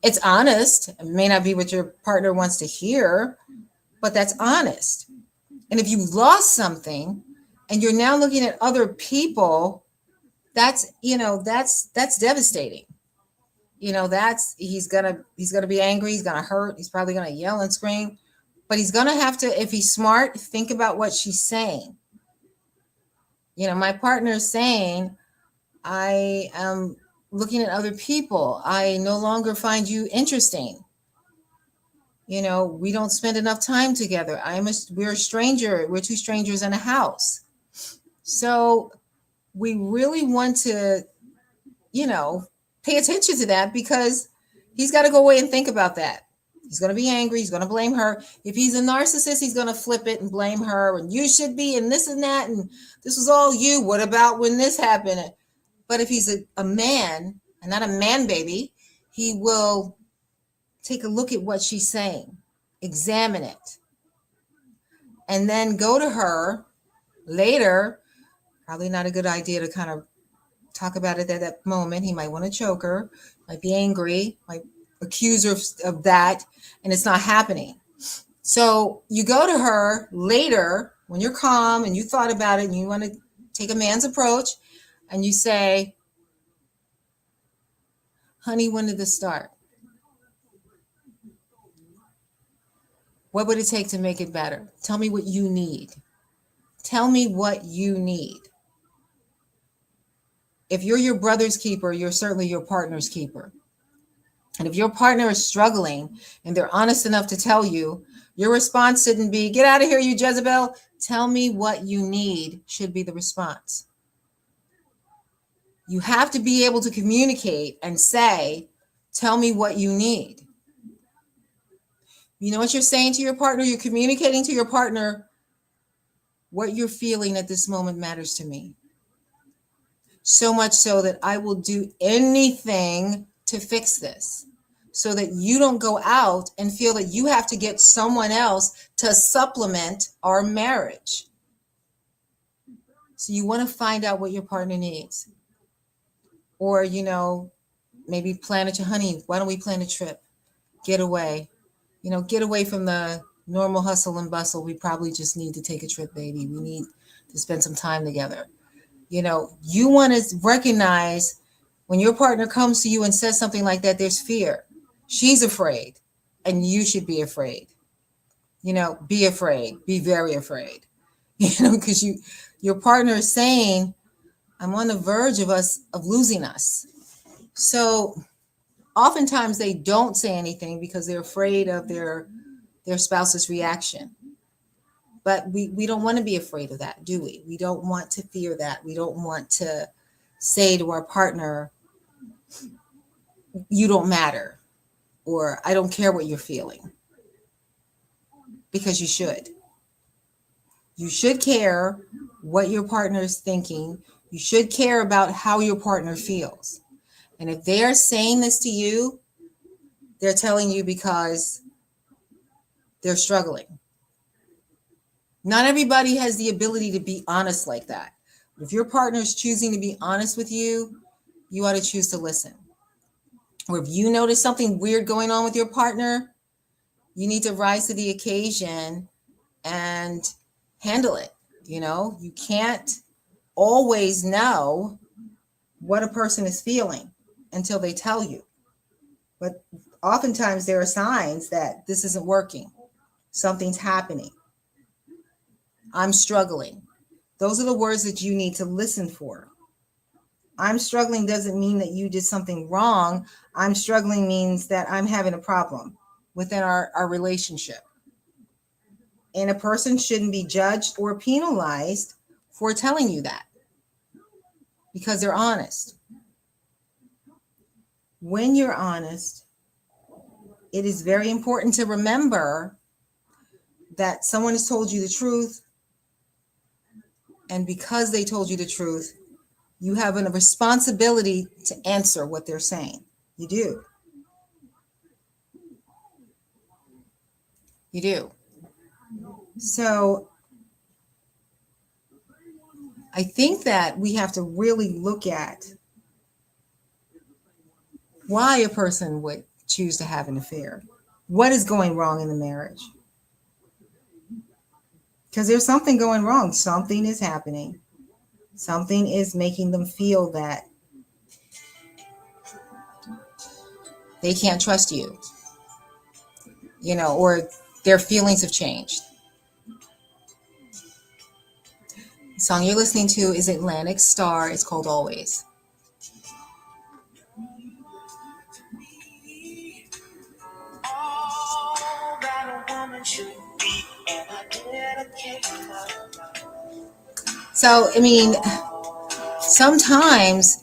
B: It's honest. It may not be what your partner wants to hear, but that's honest. And if you've lost something and you're now looking at other people, that's devastating. He's gonna be angry, he's gonna hurt, he's probably gonna yell and scream, but he's gonna have to, if he's smart, think about what she's saying. My partner is saying, I am looking at other people. I no longer find you interesting. We don't spend enough time together. We're a stranger. We're two strangers in a house. So we really want to, you know, pay attention to that because he's got to go away and think about that. He's going to be angry. He's going to blame her. If he's a narcissist, he's going to flip it and blame her. And you should be, and this and that. And this was all you. What about when this happened? But if he's a man and not a man baby, he will take a look at what she's saying, examine it, and then go to her later. Probably not a good idea to kind of talk about it at that moment. He might want to choke her, might be angry, might accuse her of that, and it's not happening. So you go to her later when you're calm and you thought about it and you want to take a man's approach and you say, honey, when did this start? What would it take to make it better? Tell me what you need. Tell me what you need. If you're your brother's keeper, you're certainly your partner's keeper. And if your partner is struggling and they're honest enough to tell you, your response shouldn't be, get out of here, you Jezebel. Tell me what you need should be the response. You have to be able to communicate and say, tell me what you need. You know what you're saying to your partner? You're communicating to your partner, what you're feeling at this moment matters to me. So much so that I will do anything to fix this, so that you don't go out and feel that you have to get someone else to supplement our marriage. So you want to find out what your partner needs. Or, maybe plan it to, honey, why don't we plan a trip? Get away. Get away from the normal hustle and bustle. We probably just need to take a trip, baby. We need to spend some time together. You want to recognize when your partner comes to you and says something like that, there's fear. She's afraid, and you should be afraid. Be afraid, be very afraid, because your partner is saying, I'm on the verge of losing us. So oftentimes they don't say anything because they're afraid of their spouse's reaction. But we don't want to be afraid of that, do we? We don't want to fear that. We don't want to say to our partner, you don't matter, or I don't care what you're feeling. Because you should. You should care what your partner is thinking. You should care about how your partner feels. And if they're saying this to you, they're telling you because they're struggling. Not everybody has the ability to be honest like that. If your partner is choosing to be honest with you, you ought to choose to listen. Or if you notice something weird going on with your partner, you need to rise to the occasion and handle it. You can't always know what a person is feeling until they tell you. But oftentimes there are signs that this isn't working. Something's happening. I'm struggling. Those are the words that you need to listen for. I'm struggling doesn't mean that you did something wrong. I'm struggling means that I'm having a problem within our relationship. And a person shouldn't be judged or penalized for telling you that because they're honest. When you're honest, it is very important to remember that someone has told you the truth. And because they told you the truth, you have a responsibility to answer what they're saying. You do. You do. So I think that we have to really look at why a person would choose to have an affair. What is going wrong in the marriage? Because there's something going wrong. Something is happening. Something is making them feel that they can't trust you, or their feelings have changed. The song you're listening to is Atlantic Star. It's called Always. So, I mean, sometimes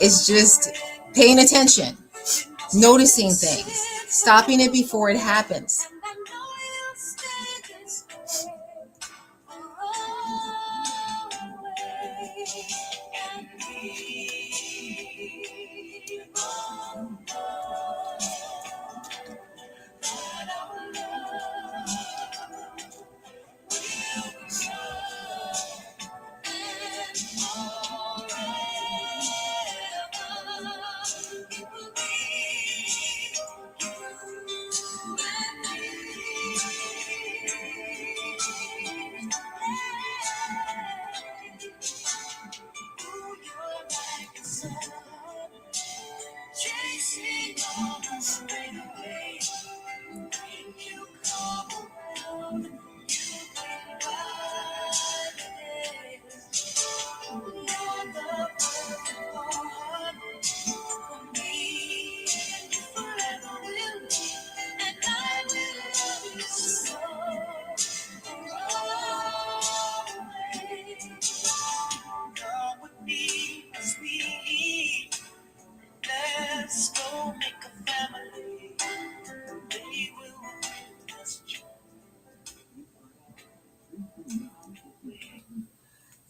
B: it's just paying attention, noticing things, stopping it before it happens.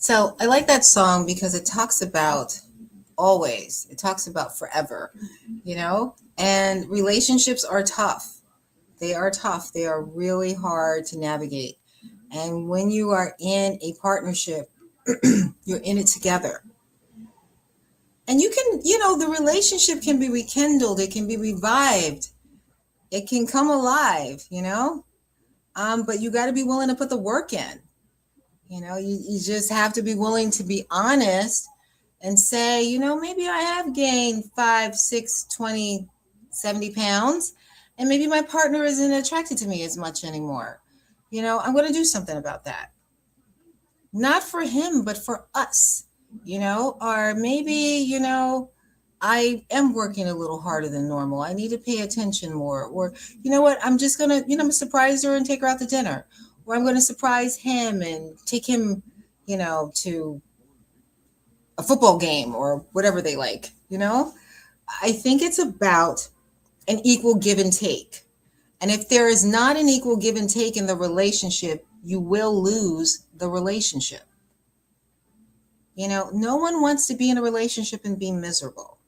B: So I like that song because it talks about always, it talks about forever, and relationships are tough. They are tough. They are really hard to navigate. And when you are in a partnership, you're in it together. And you can, the relationship can be rekindled, it can be revived, it can come alive. But you got to be willing to put the work in. You just have to be willing to be honest and say, maybe I have gained 5, 6, 20, 70 pounds, and maybe my partner isn't attracted to me as much anymore. I'm going to do something about that. Not for him, but for us, or maybe, I am working a little harder than normal. I need to pay attention more. Or, you know what, I'm just going to, surprise her and take her out to dinner. Or I'm going to surprise him and take him, to a football game or whatever they like. I think it's about an equal give and take. And if there is not an equal give and take in the relationship, you will lose the relationship. No one wants to be in a relationship and be miserable.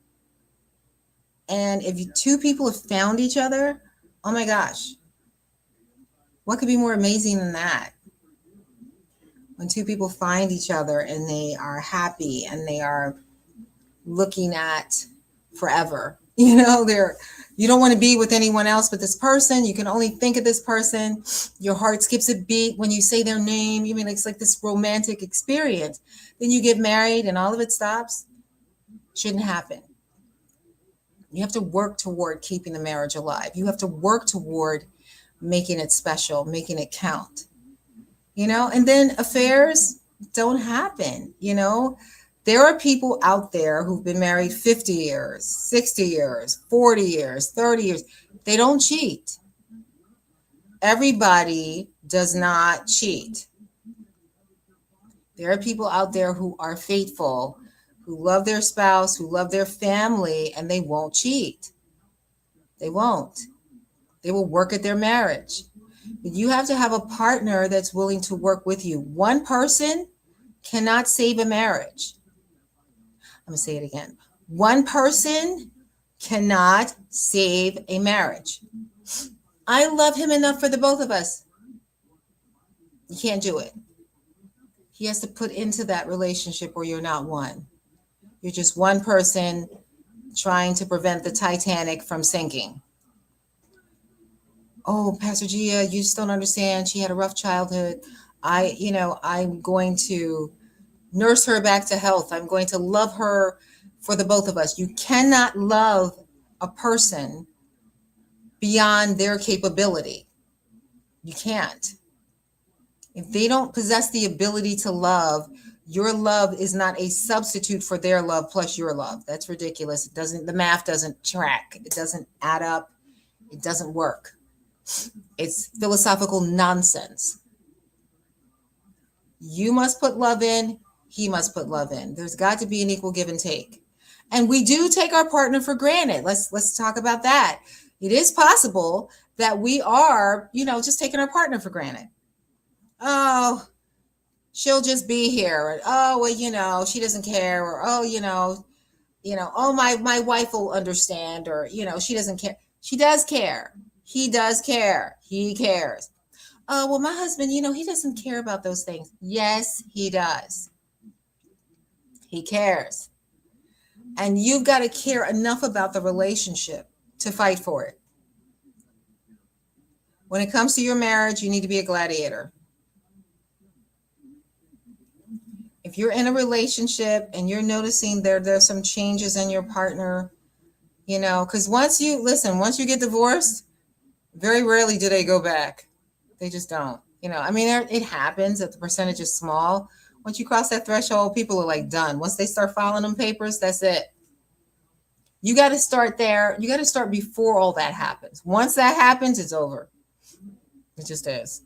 B: And if two people have found each other, oh my gosh, what could be more amazing than that? When two people find each other and they are happy and they are looking at forever, you don't want to be with anyone else but this person. You can only think of this person. Your heart skips a beat when you say their name. You mean it's like this romantic experience. Then you get married and all of it stops. Shouldn't happen. You have to work toward keeping the marriage alive. You have to work toward making it special, making it count. And then affairs don't happen. There are people out there who've been married 50 years, 60 years, 40 years, 30 years. They don't cheat. Everybody does not cheat. There are people out there who are faithful, who love their spouse, who love their family, and they won't cheat. They won't. They will work at their marriage. But you have to have a partner that's willing to work with you. One person cannot save a marriage. I'm going to say it again. One person cannot save a marriage. I love him enough for the both of us. You can't do it. He has to put into that relationship or you're not one. You're just one person trying to prevent the Titanic from sinking. Oh, Pastor Gia, you just don't understand. She had a rough childhood. I'm going to nurse her back to health. I'm going to love her for the both of us. You cannot love a person beyond their capability. You can't. If they don't possess the ability to love, your love is not a substitute for their love plus your love. That's ridiculous. The math doesn't track. It doesn't add up. It doesn't work. It's philosophical nonsense. You must put love in, he must put love in. There's got to be an equal give and take. And we do take our partner for granted. Let's talk about that. It is possible that we are, just taking our partner for granted. Oh, she'll just be here. Or, oh, well, she doesn't care. Or, oh, oh, my wife will understand. Or, she doesn't care. She does care. He does care. He cares. Oh, well, my husband, he doesn't care about those things. Yes, he does. He cares. And you've got to care enough about the relationship to fight for it. When it comes to your marriage, you need to be a gladiator. If you're in a relationship and you're noticing there's some changes in your partner, because once you get divorced, very rarely do they go back. They just don't. It happens that the percentage is small. Once you cross that threshold, people are like done. Once they start filing them papers, that's it. You got to start there. You got to start before all that happens. Once that happens, it's over. It just is.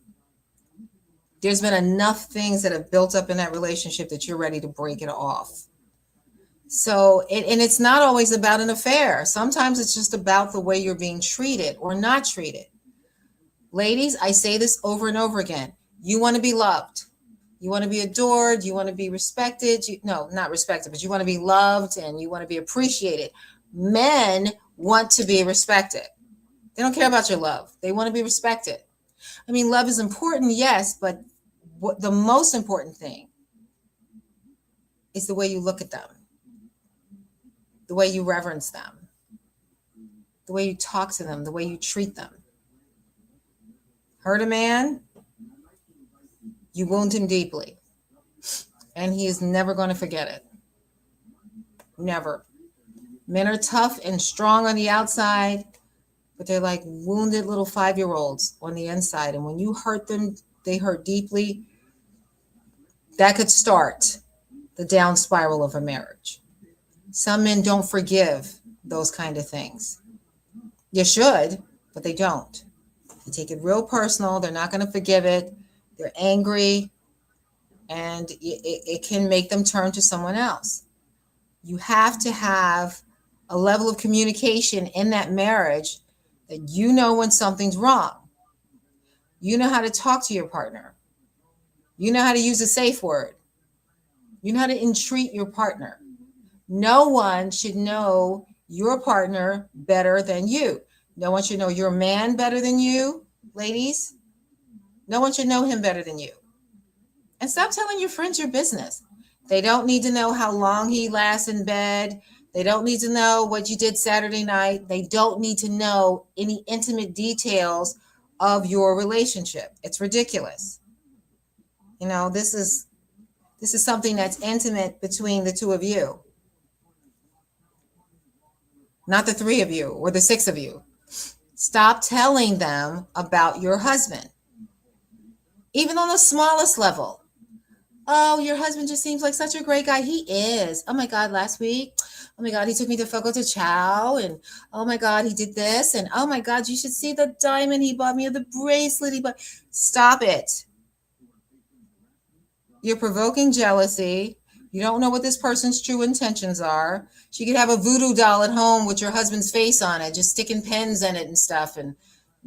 B: There's been enough things that have built up in that relationship that you're ready to break it off. So, and it's not always about an affair. Sometimes it's just about the way you're being treated or not treated. Ladies, I say this over and over again. You want to be loved. You want to be adored. You want to be respected. Not respected, but you want to be loved and you want to be appreciated. Men want to be respected. They don't care about your love. They want to be respected. Love is important, yes, but the most important thing is the way you look at them, the way you reverence them, the way you talk to them, the way you treat them. Hurt a man, you wound him deeply, and he is never going to forget it. Never. Men are tough and strong on the outside, but they're like wounded little 5-year-olds on the inside. And when you hurt them, they hurt deeply. That could start the down spiral of a marriage. Some men don't forgive those kind of things. You should, but they don't. They take it real personal. They're not going to forgive it. They're angry, and it can make them turn to someone else. You have to have a level of communication in that marriage that you know when something's wrong. You know how to talk to your partner. You know how to use a safe word. You know how to entreat your partner. No one should know your partner better than you. No one should know your man better than you, ladies. No one should know him better than you. And stop telling your friends your business. They don't need to know how long he lasts in bed. They don't need to know what you did Saturday night. They don't need to know any intimate details of your relationship. It's ridiculous. This is something that's intimate between the two of you, not the 3 of you or the 6 of you. Stop telling them about your husband, even on the smallest level. Oh, your husband just seems like such a great guy. He is. Oh my God, last week. Oh my God, he took me to Fogo de Chao. And oh my God, he did this. And oh my God, you should see the diamond he bought me or the bracelet he bought. Stop it. You're provoking jealousy. You don't know what this person's true intentions are. She could have a voodoo doll at home with your husband's face on it, just sticking pens in it and stuff and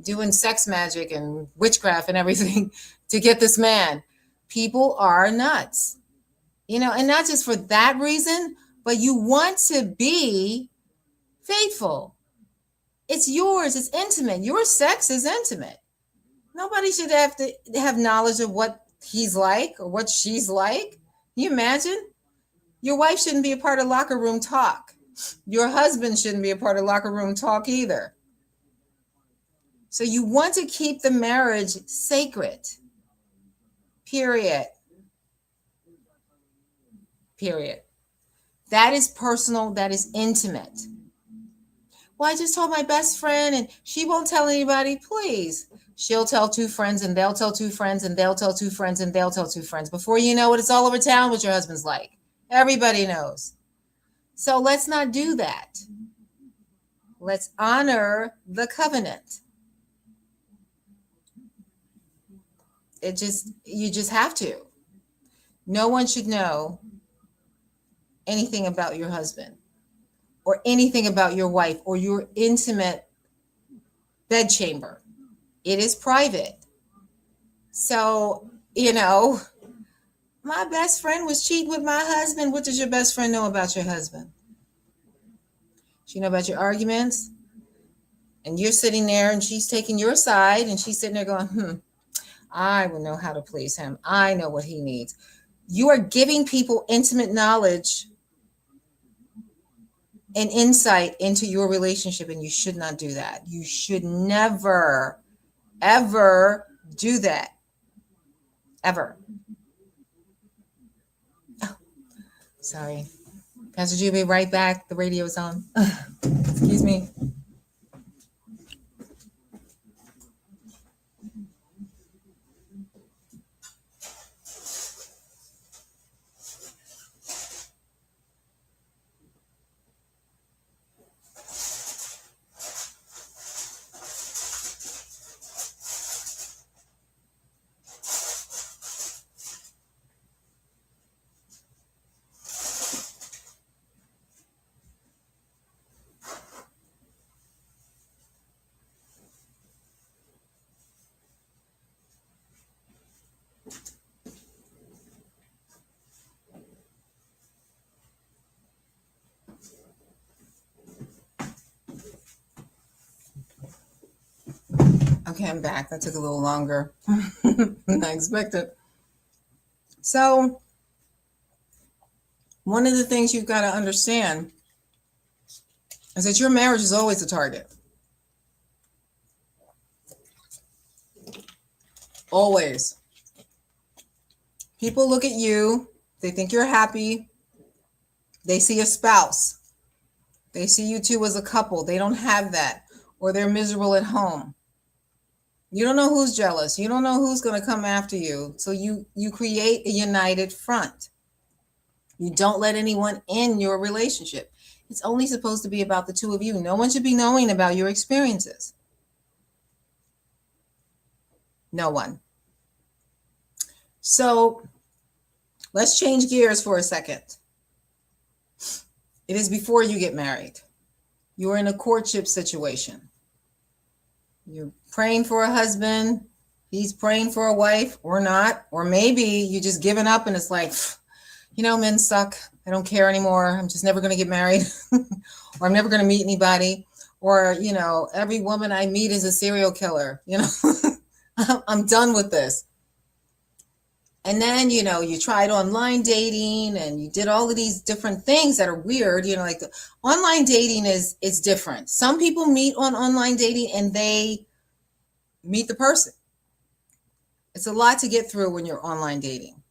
B: doing sex magic and witchcraft and everything to get this man. People are nuts, and not just for that reason, but you want to be faithful. It's yours. It's intimate. Your sex is intimate. Nobody should have to have knowledge of what he's like or what she's like. Can you imagine? Your wife shouldn't be a part of locker room talk. Your husband shouldn't be a part of locker room talk either. So you want to keep the marriage sacred. Period. That is personal. That is intimate. Well, I just told my best friend and she won't tell anybody. Please. She'll tell 2 friends and they'll tell 2 friends and they'll tell 2 friends and they'll tell 2 friends. Before you know it, it's all over town what your husband's like. Everybody knows. So let's not do that. Let's honor the covenant. You just have to. No one should know anything about your husband or anything about your wife or your intimate bedchamber. It is private. So, my best friend was cheating with my husband. What does your best friend know about your husband? She know about your arguments, and you're sitting there and she's taking your side and she's sitting there going, I will know how to please him. I know what he needs. You are giving people intimate knowledge and insight into your relationship, and you should not do that. You should never, ever do that. Ever. Oh, sorry. Pastor G, be right back. The radio's on. Excuse me. Okay, I'm back. That took a little longer than I expected. So, one of the things you've got to understand is that your marriage is always a target. Always. People look at you, they think you're happy, they see a spouse, they see you two as a couple, they don't have that, or they're miserable at home. You don't know who's jealous, you don't know who's going to come after you, so you create a united front. You don't let anyone in your relationship. It's only supposed to be about the two of you. No one should be knowing about your experiences. No one. So let's change gears for a second. It is before you get married. You're in a courtship situation. You're praying for a husband. He's praying for a wife or not. Or maybe you just given up and it's like, men suck. I don't care anymore. I'm just never going to get married. Or I'm never going to meet anybody. Or, every woman I meet is a serial killer. I'm done with this. And then, you tried online dating and you did all of these different things that are weird. Like the online dating is different. Some people meet on online dating and they meet the person. It's a lot to get through when you're online dating.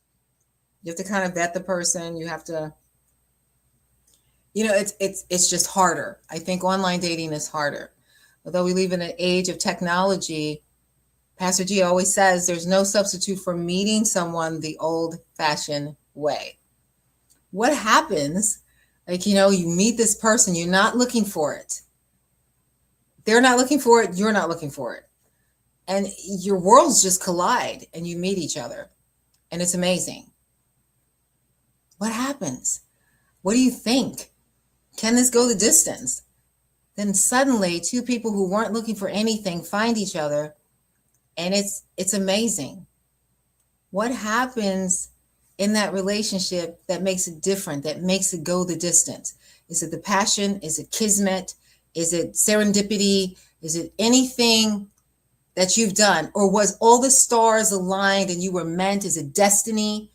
B: You have to kind of vet the person. You have to, it's just harder. I think online dating is harder. Although we live in an age of technology, Pastor G always says there's no substitute for meeting someone the old-fashioned way. What happens, you meet this person, you're not looking for it. They're not looking for it, you're not looking for it. And your worlds just collide and you meet each other. And it's amazing. What happens? What do you think? Can this go the distance? Then suddenly two people who weren't looking for anything find each other. And it's amazing. What happens in that relationship that makes it different, that makes it go the distance? Is it the passion? Is it kismet? Is it serendipity? Is it anything that you've done? Or was all the stars aligned and you were meant? Is it destiny?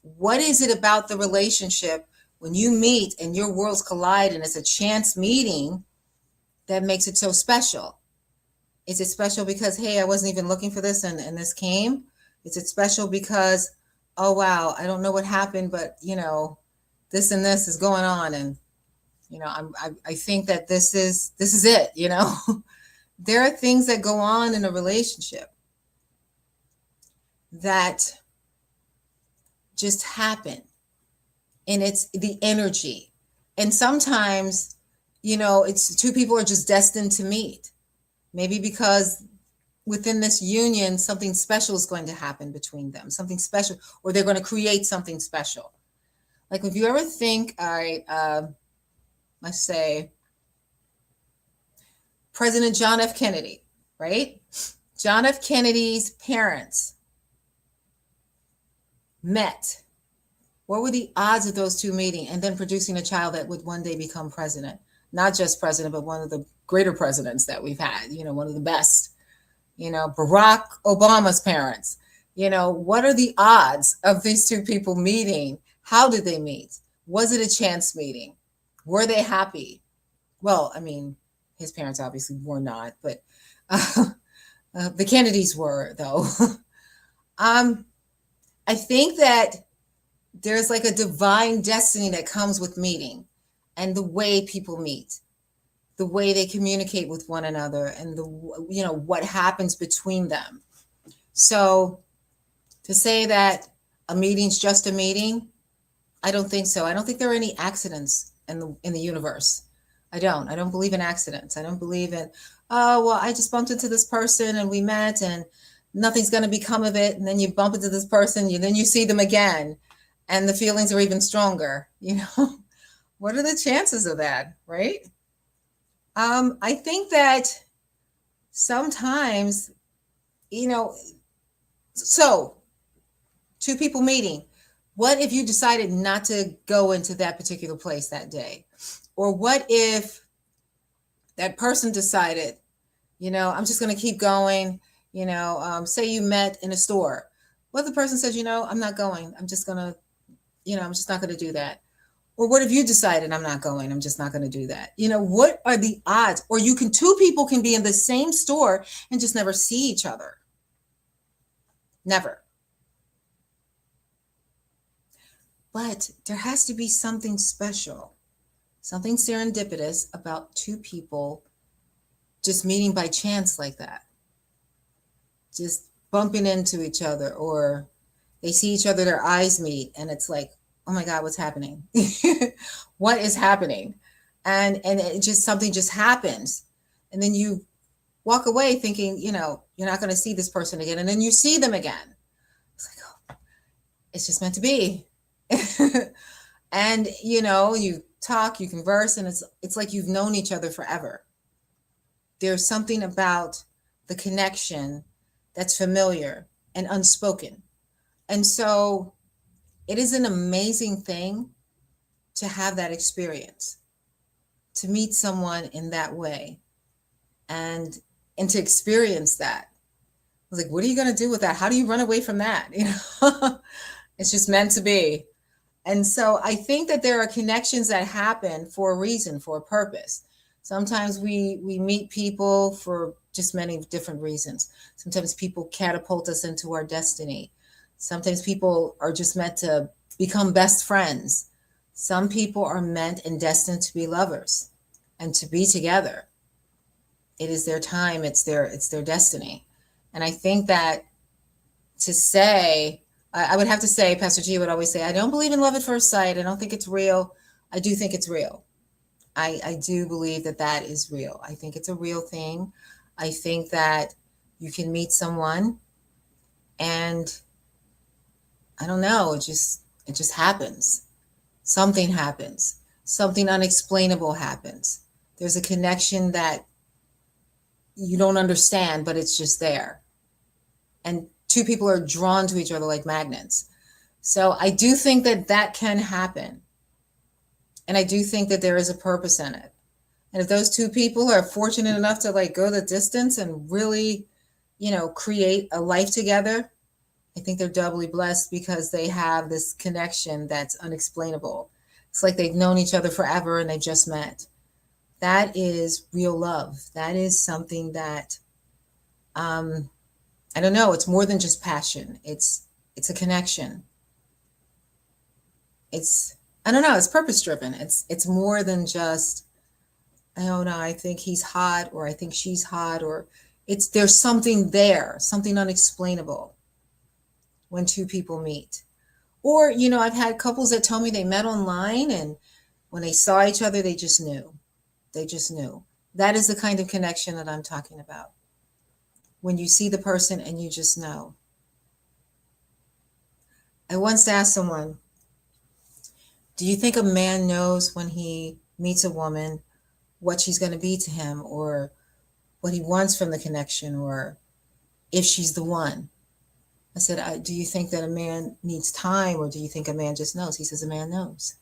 B: What is it about the relationship when you meet and your worlds collide and it's a chance meeting that makes it so special? Is it special because, hey, I wasn't even looking for this and this came? Is it special because, oh, wow, I don't know what happened, but, this and this is going on. And, I think that this is it, There are things that go on in a relationship that just happen. And it's the energy. And sometimes, it's two people are just destined to meet. Maybe because within this union, something special is going to happen between them, something special, or they're going to create something special. Like if you ever think, all right, let's say President John F. Kennedy, right? John F. Kennedy's parents met. What were the odds of those two meeting and then producing a child that would one day become president? Not just president, but one of the greater presidents that we've had, one of the best. Barack Obama's parents. What are the odds of these two people meeting? How did they meet? Was it a chance meeting? Were they happy? Well, I mean, his parents obviously were not, but the Kennedys were, though. I think that there's like a divine destiny that comes with meeting and the way people meet, the way they communicate with one another, and what happens between them. So to say that a meeting's just a meeting, I don't think so. I don't think there are any accidents in the universe. I don't believe in accidents. I don't believe in, oh, well, I just bumped into this person and we met and nothing's going to become of it. And then you bump into this person, then you see them again and the feelings are even stronger. What are the chances of that, right? I think that sometimes, so two people meeting, what if you decided not to go into that particular place that day? Or what if that person decided, I'm just going to keep going, say you met in a store. What if the person said, I'm not going, I'm just not going to do that. Or what if you decided I'm not going, I'm just not going to do that? What are the odds? Or two people can be in the same store and just never see each other. Never. But there has to be something special, something serendipitous about two people just meeting by chance like that. Just bumping into each other, or they see each other, their eyes meet, and it's like, oh my God, what's happening? What is happening? And it just, something just happens. And then you walk away thinking, you're not going to see this person again. And then you see them again. It's like, oh, it's just meant to be. And, you talk, you converse, and it's like you've known each other forever. There's something about the connection that's familiar and unspoken. And so it is an amazing thing to have that experience, to meet someone in that way and to experience that. I was like, what are you going to do with that? How do you run away from that? It's just meant to be. And so I think that there are connections that happen for a reason, for a purpose. Sometimes we meet people for just many different reasons. Sometimes people catapult us into our destiny. Sometimes people are just meant to become best friends. Some people are meant and destined to be lovers and to be together. It is their time. It's their destiny. And I think that to say, I would have to say, Pastor G would always say, I don't believe in love at first sight. I don't think it's real. I do think it's real. I do believe that is real. I think it's a real thing. I think that you can meet someone and I don't know, it just happens. Something happens. Something unexplainable happens. There's a connection that you don't understand, but it's just there. And two people are drawn to each other like magnets. So I do think that can happen. And I do think that there is a purpose in it. And if those two people are fortunate enough to go the distance and really, create a life together, I think they're doubly blessed because they have this connection that's unexplainable. It's like they've known each other forever and they just met. That is real love. That is something that, I don't know, it's more than just passion. It's a connection. I don't know, it's purpose driven. It's more than just, I don't know, I think he's hot or I think she's hot, or there's something there, something unexplainable when two people meet. Or, I've had couples that tell me they met online and when they saw each other, they just knew. They just knew. That is the kind of connection that I'm talking about. when you see the person and you just know. I once asked someone, do you think a man knows when he meets a woman what she's going to be to him, or what he wants from the connection, or if she's the one? I said, do you think that a man needs time, or do you think a man just knows? He says, a man knows.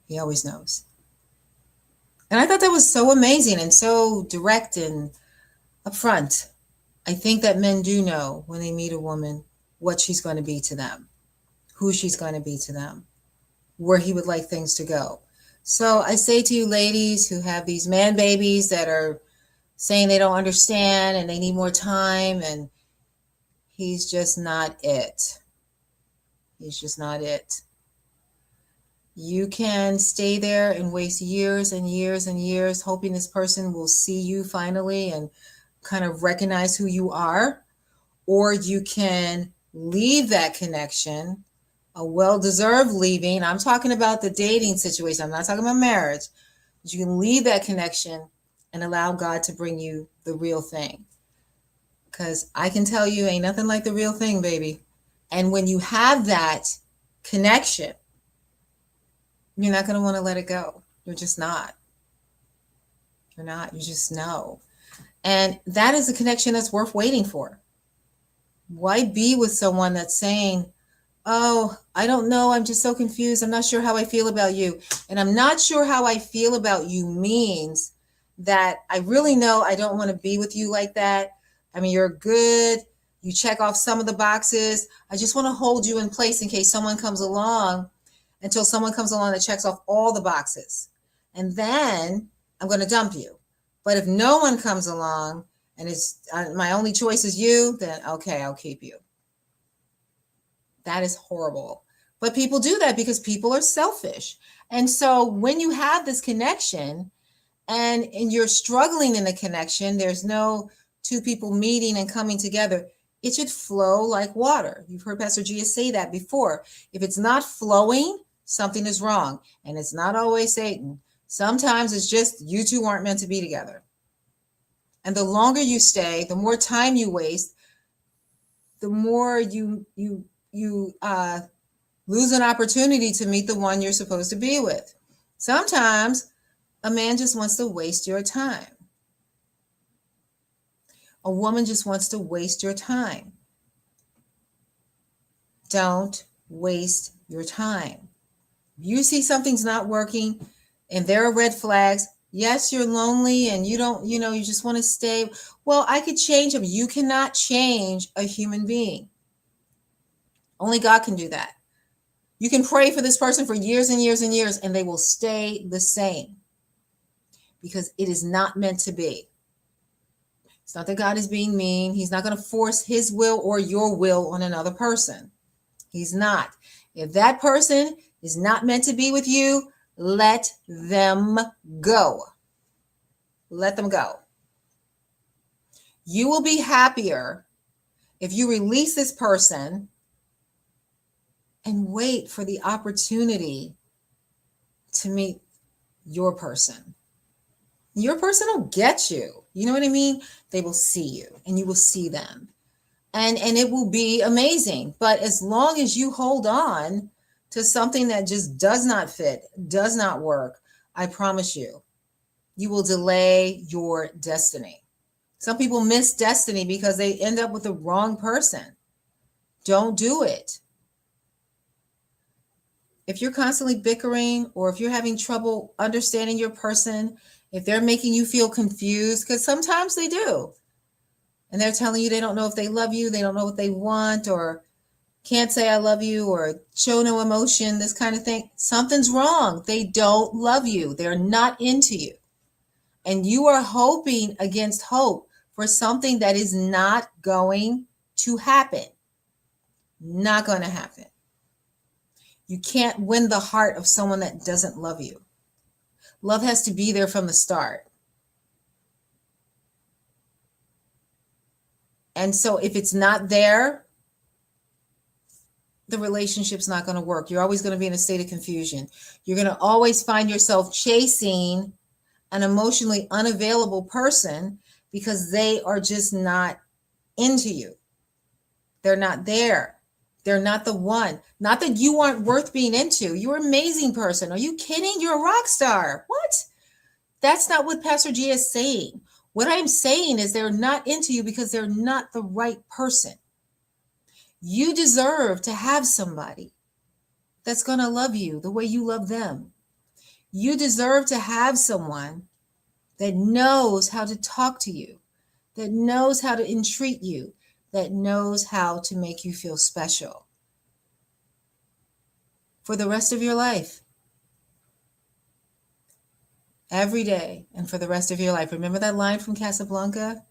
B: He always knows. And I thought that was so amazing and so direct and upfront. I think that men do know when they meet a woman what she's going to be to them, who she's going to be to them, where he would like things to go. So I say to you ladies who have these man babies that are saying they don't understand and they need more time, and he's just not it. He's just not it. You can stay there and waste years and years and years hoping this person will see you finally and kind of recognize who you are, or you can leave that connection, a well-deserved leaving. I'm talking about the dating situation. I'm not talking about marriage. But you can leave that connection and allow God to bring you the real thing. Because I can tell you, ain't nothing like the real thing, baby. And when you have that connection, you're not going to want to let it go. You're just not. You're not. You just know. And that is a connection that's worth waiting for. Why be with someone that's saying, oh, I don't know, I'm just so confused, I'm not sure how I feel about you. And I'm not sure how I feel about you means that I really know I don't want to be with you like that. I mean, you're good. You check off some of the boxes. I just want to hold you in place in case someone comes along, until someone comes along that checks off all the boxes. And then I'm going to dump you. But if no one comes along and it's my only choice is you, then okay, I'll keep you. That is horrible. But people do that because people are selfish. And so when you have this connection and you're struggling in a connection, there's no two people meeting and coming together. It should flow like water. You've heard Pastor Gia say that before. If it's not flowing, something is wrong. And it's not always Satan. Sometimes it's just you two aren't meant to be together. And the longer you stay, the more time you waste, the more you lose an opportunity to meet the one you're supposed to be with. Sometimes a man just wants to waste your time. A woman just wants to waste your time. Don't waste your time. If you see something's not working and there are red flags, yes, you're lonely and you don't, you just want to stay. Well, I could change them. You cannot change a human being. Only God can do that. You can pray for this person for years and years and years, and they will stay the same because it is not meant to be. It's not that God is being mean. He's not going to force his will or your will on another person. He's not. If that person is not meant to be with you, let them go. Let them go. You will be happier if you release this person and wait for the opportunity to meet your person. Your person will get you. You know what I mean? They will see you and you will see them. And it will be amazing. But as long as you hold on to something that just does not fit, does not work, I promise you, you will delay your destiny. Some people miss destiny because they end up with the wrong person. Don't do it. If you're constantly bickering, or if you're having trouble understanding your person, if they're making you feel confused, because sometimes they do, and they're telling you they don't know if they love you, they don't know what they want, or can't say I love you, or show no emotion, this kind of thing, something's wrong. They don't love you. They're not into you. And you are hoping against hope for something that is not going to happen. Not going to happen. You can't win the heart of someone that doesn't love you. Love has to be there from the start. And so if it's not there, the relationship's not going to work. You're always going to be in a state of confusion. You're going to always find yourself chasing an emotionally unavailable person because they are just not into you. They're not there. They're not the one. Not that you aren't worth being into. You're an amazing person. Are you kidding? You're a rock star. What? That's not what Pastor G is saying. What I'm saying is they're not into you because they're not the right person. You deserve to have somebody that's going to love you the way you love them. You deserve to have someone that knows how to talk to you, that knows how to entreat you, that knows how to make you feel special for the rest of your life. Every day and for the rest of your life. Remember that line from Casablanca?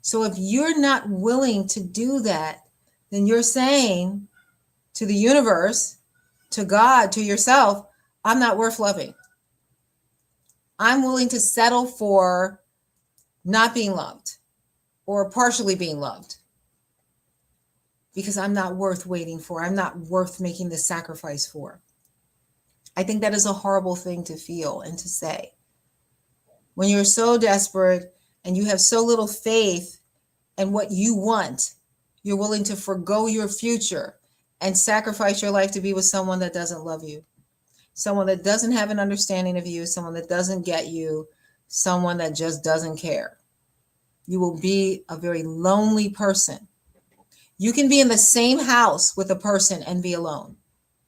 B: So if you're not willing to do that, then you're saying to the universe, to God, to yourself, I'm not worth loving. I'm willing to settle for not being loved or partially being loved because I'm not worth waiting for. I'm not worth making this sacrifice for. I think that is a horrible thing to feel and to say. When you're so desperate and you have so little faith in what you want, you're willing to forgo your future and sacrifice your life to be with someone that doesn't love you, someone that doesn't have an understanding of you, someone that doesn't get you, someone that just doesn't care. You will be a very lonely person. You can be in the same house with a person and be alone.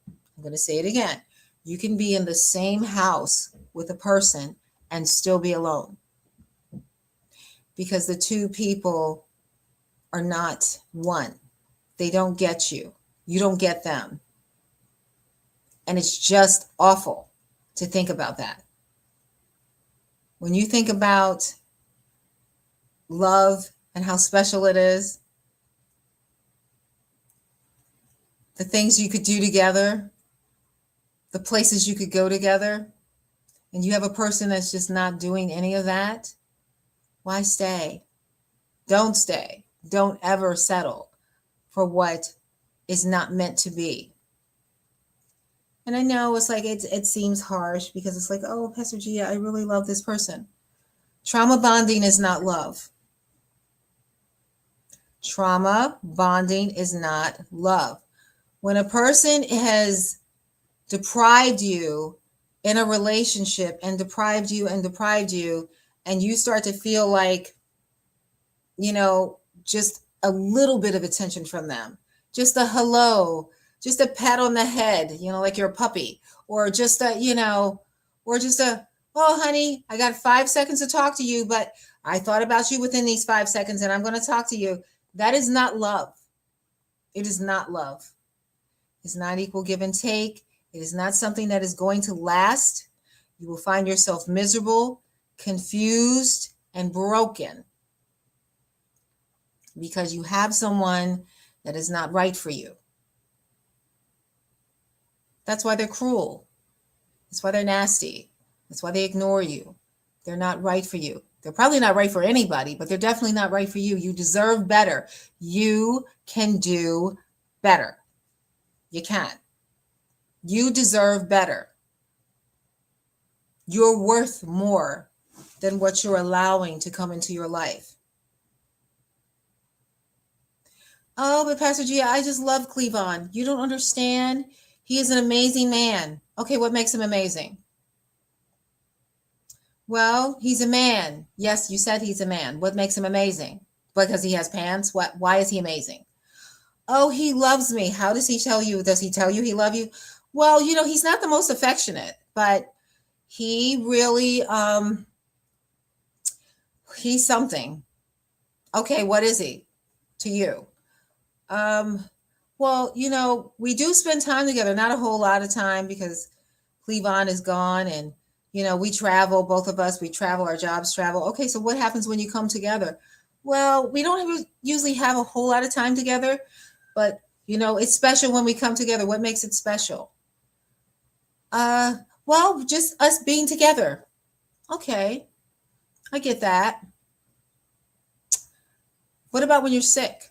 B: I'm going to say it again. You can be in the same house with a person and still be alone because the two people are not one. They don't get you. You don't get them. And it's just awful to think about that. When you think about love and how special it is, the things you could do together, the places you could go together, and you have a person that's just not doing any of that, why stay? Don't stay. Don't ever settle for what is not meant to be. And I know it's like it seems harsh because it's like, oh, Pastor Gia, I really love this person. Trauma bonding is not love. Trauma bonding is not love. When a person has deprived you in a relationship and deprived you, and you start to feel like, just a little bit of attention from them, just a hello, just a pat on the head, like you're a puppy, or just oh, honey, I got 5 seconds to talk to you, but I thought about you within these 5 seconds and I'm going to talk to you. That is not love. It is not love. It's not equal give and take. It is not something that is going to last. You will find yourself miserable, confused, and broken because you have someone that is not right for you. That's why they're cruel. That's why they're nasty. That's why they ignore you. They're not right for you. They're probably not right for anybody, but they're definitely not right for you. You deserve better. You can do better. You can. You deserve better. You're worth more than what you're allowing to come into your life. Oh, but Pastor Gia, I just love Cleavon. You don't understand. He is an amazing man. Okay, what makes him amazing? Well, he's a man. Yes, you said he's a man. What makes him amazing? Because he has pants? What? Why is he amazing? Oh, he loves me. How does he tell you? Does he tell you he loves you? Well, he's not the most affectionate, but he really, he's something. Okay, what is he to you? Well, we do spend time together, not a whole lot of time because Cleavon is gone and, we travel, both of us, we travel, our jobs travel. Okay, so what happens when you come together? Well, we don't usually have a whole lot of time together, but, it's special when we come together. What makes it special? Well, just us being together. Okay, I get that. What about when you're sick?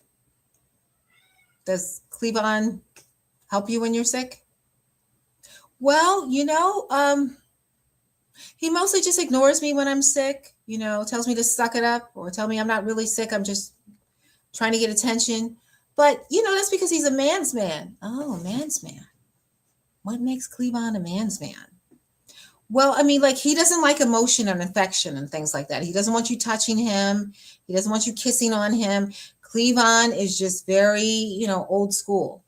B: Does Cleavon help you when you're sick? Well, He mostly just ignores me when I'm sick, tells me to suck it up or tell me I'm not really sick. I'm just trying to get attention. But, that's because he's a man's man. Oh, man's man. What makes Cleavon a man's man? Well, I mean, like he doesn't like emotion and affection and things like that. He doesn't want you touching him. He doesn't want you kissing on him. Cleavon is just very, old school.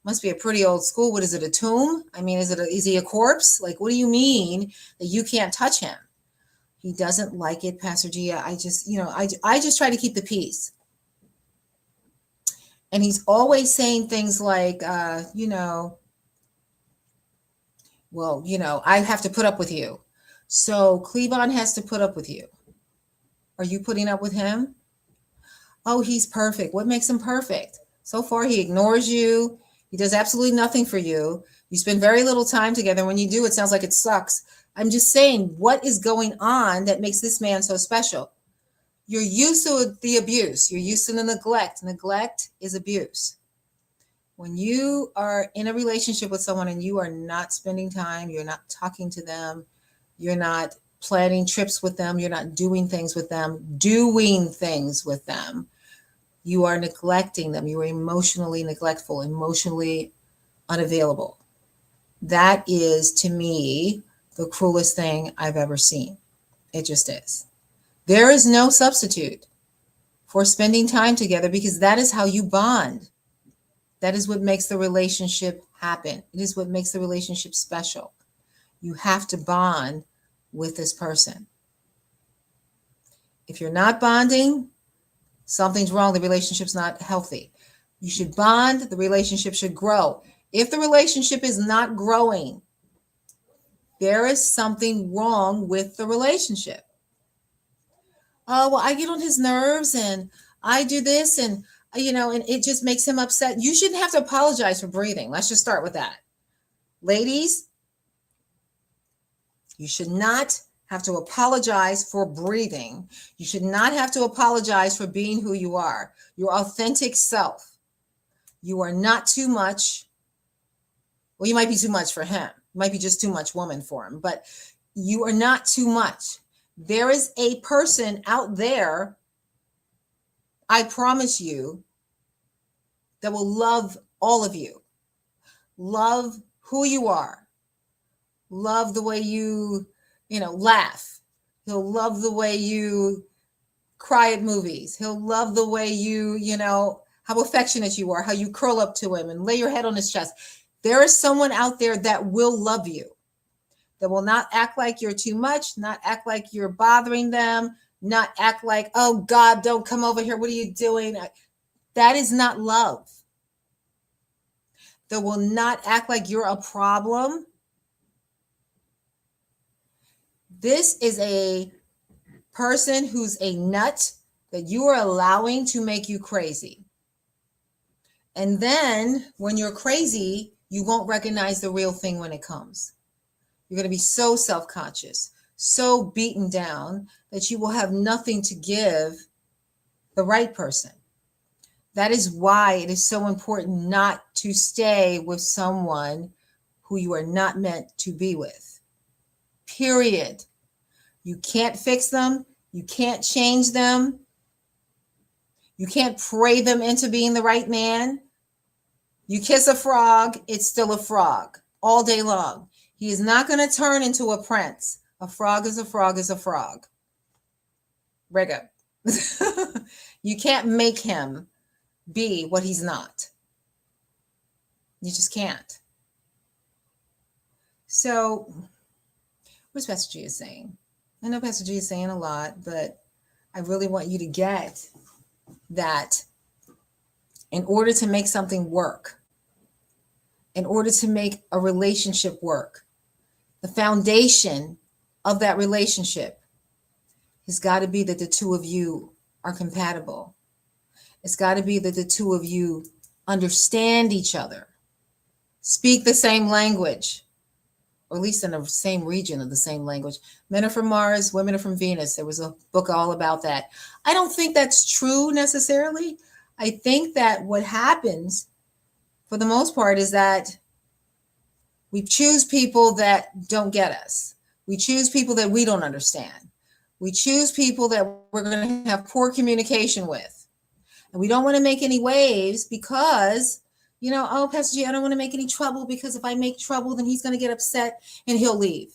B: Must be a pretty old school. What is it, a tomb? I mean, is he a corpse? Like, what do you mean that you can't touch him? He doesn't like it, Pastor Gia. I just, I just try to keep the peace. And he's always saying things like, well, I have to put up with you. So Cleavon has to put up with you. Are you putting up with him? Oh, he's perfect. What makes him perfect? So far, he ignores you. He does absolutely nothing for you. You spend very little time together. When you do, it sounds like it sucks. I'm just saying, what is going on that makes this man so special? You're used to the abuse. You're used to the neglect. Neglect is abuse. When you are in a relationship with someone and you are not spending time, you're not talking to them, you're not planning trips with them, you're not doing things with them, you are neglecting them. You are emotionally neglectful, emotionally unavailable. That is, to me, the cruelest thing I've ever seen. It just is. There is no substitute for spending time together because that is how you bond. That is what makes the relationship happen. It is what makes the relationship special. You have to bond with this person. If you're not bonding, something's wrong. The relationship's not healthy. You should bond. The relationship should grow. If the relationship is not growing, there is something wrong with the relationship. Oh, well, I get on his nerves and I do this and it just makes him upset. You shouldn't have to apologize for breathing. Let's just start with that. Ladies, you should not have to apologize for breathing. You should not have to apologize for being who you are, your authentic self. You are not too much. Well, you might be too much for him. You might be just too much woman for him, but you are not too much. There is a person out there, I promise you, that will love all of you. Love who you are. Love the way you, laugh. He'll love the way you cry at movies. He'll love the way you, how affectionate you are, how you curl up to him and lay your head on his chest. There is someone out there that will love you, that will not act like you're too much, not act like you're bothering them, not act like, oh God, don't come over here. What are you doing? That is not love. That will not act like you're a problem. This is a person who's a nut that you are allowing to make you crazy. And then when you're crazy, you won't recognize the real thing when it comes. You're going to be so self-conscious, so beaten down that you will have nothing to give the right person. That is why it is so important not to stay with someone who you are not meant to be with. Period. You can't fix them. You can't change them. You can't pray them into being the right man. You kiss a frog, it's still a frog all day long. He is not going to turn into a prince. A frog is a frog is a frog. Rigga. You can't make him be what he's not. You just can't. So, what's Pastor G is saying? I know Pastor G is saying a lot, but I really want you to get that in order to make something work, in order to make a relationship work, the foundation of that relationship has got to be that the two of you are compatible. It's got to be that the two of you understand each other, speak the same language, or at least in the same region of the same language. Men are from Mars, women are from Venus. There was a book all about that. I don't think that's true necessarily. I think that what happens for the most part is that we choose people that don't get us. We choose people that we don't understand. We choose people that we're going to have poor communication with. And we don't want to make any waves because, oh, Pastor G, I don't want to make any trouble because if I make trouble, then he's going to get upset and he'll leave.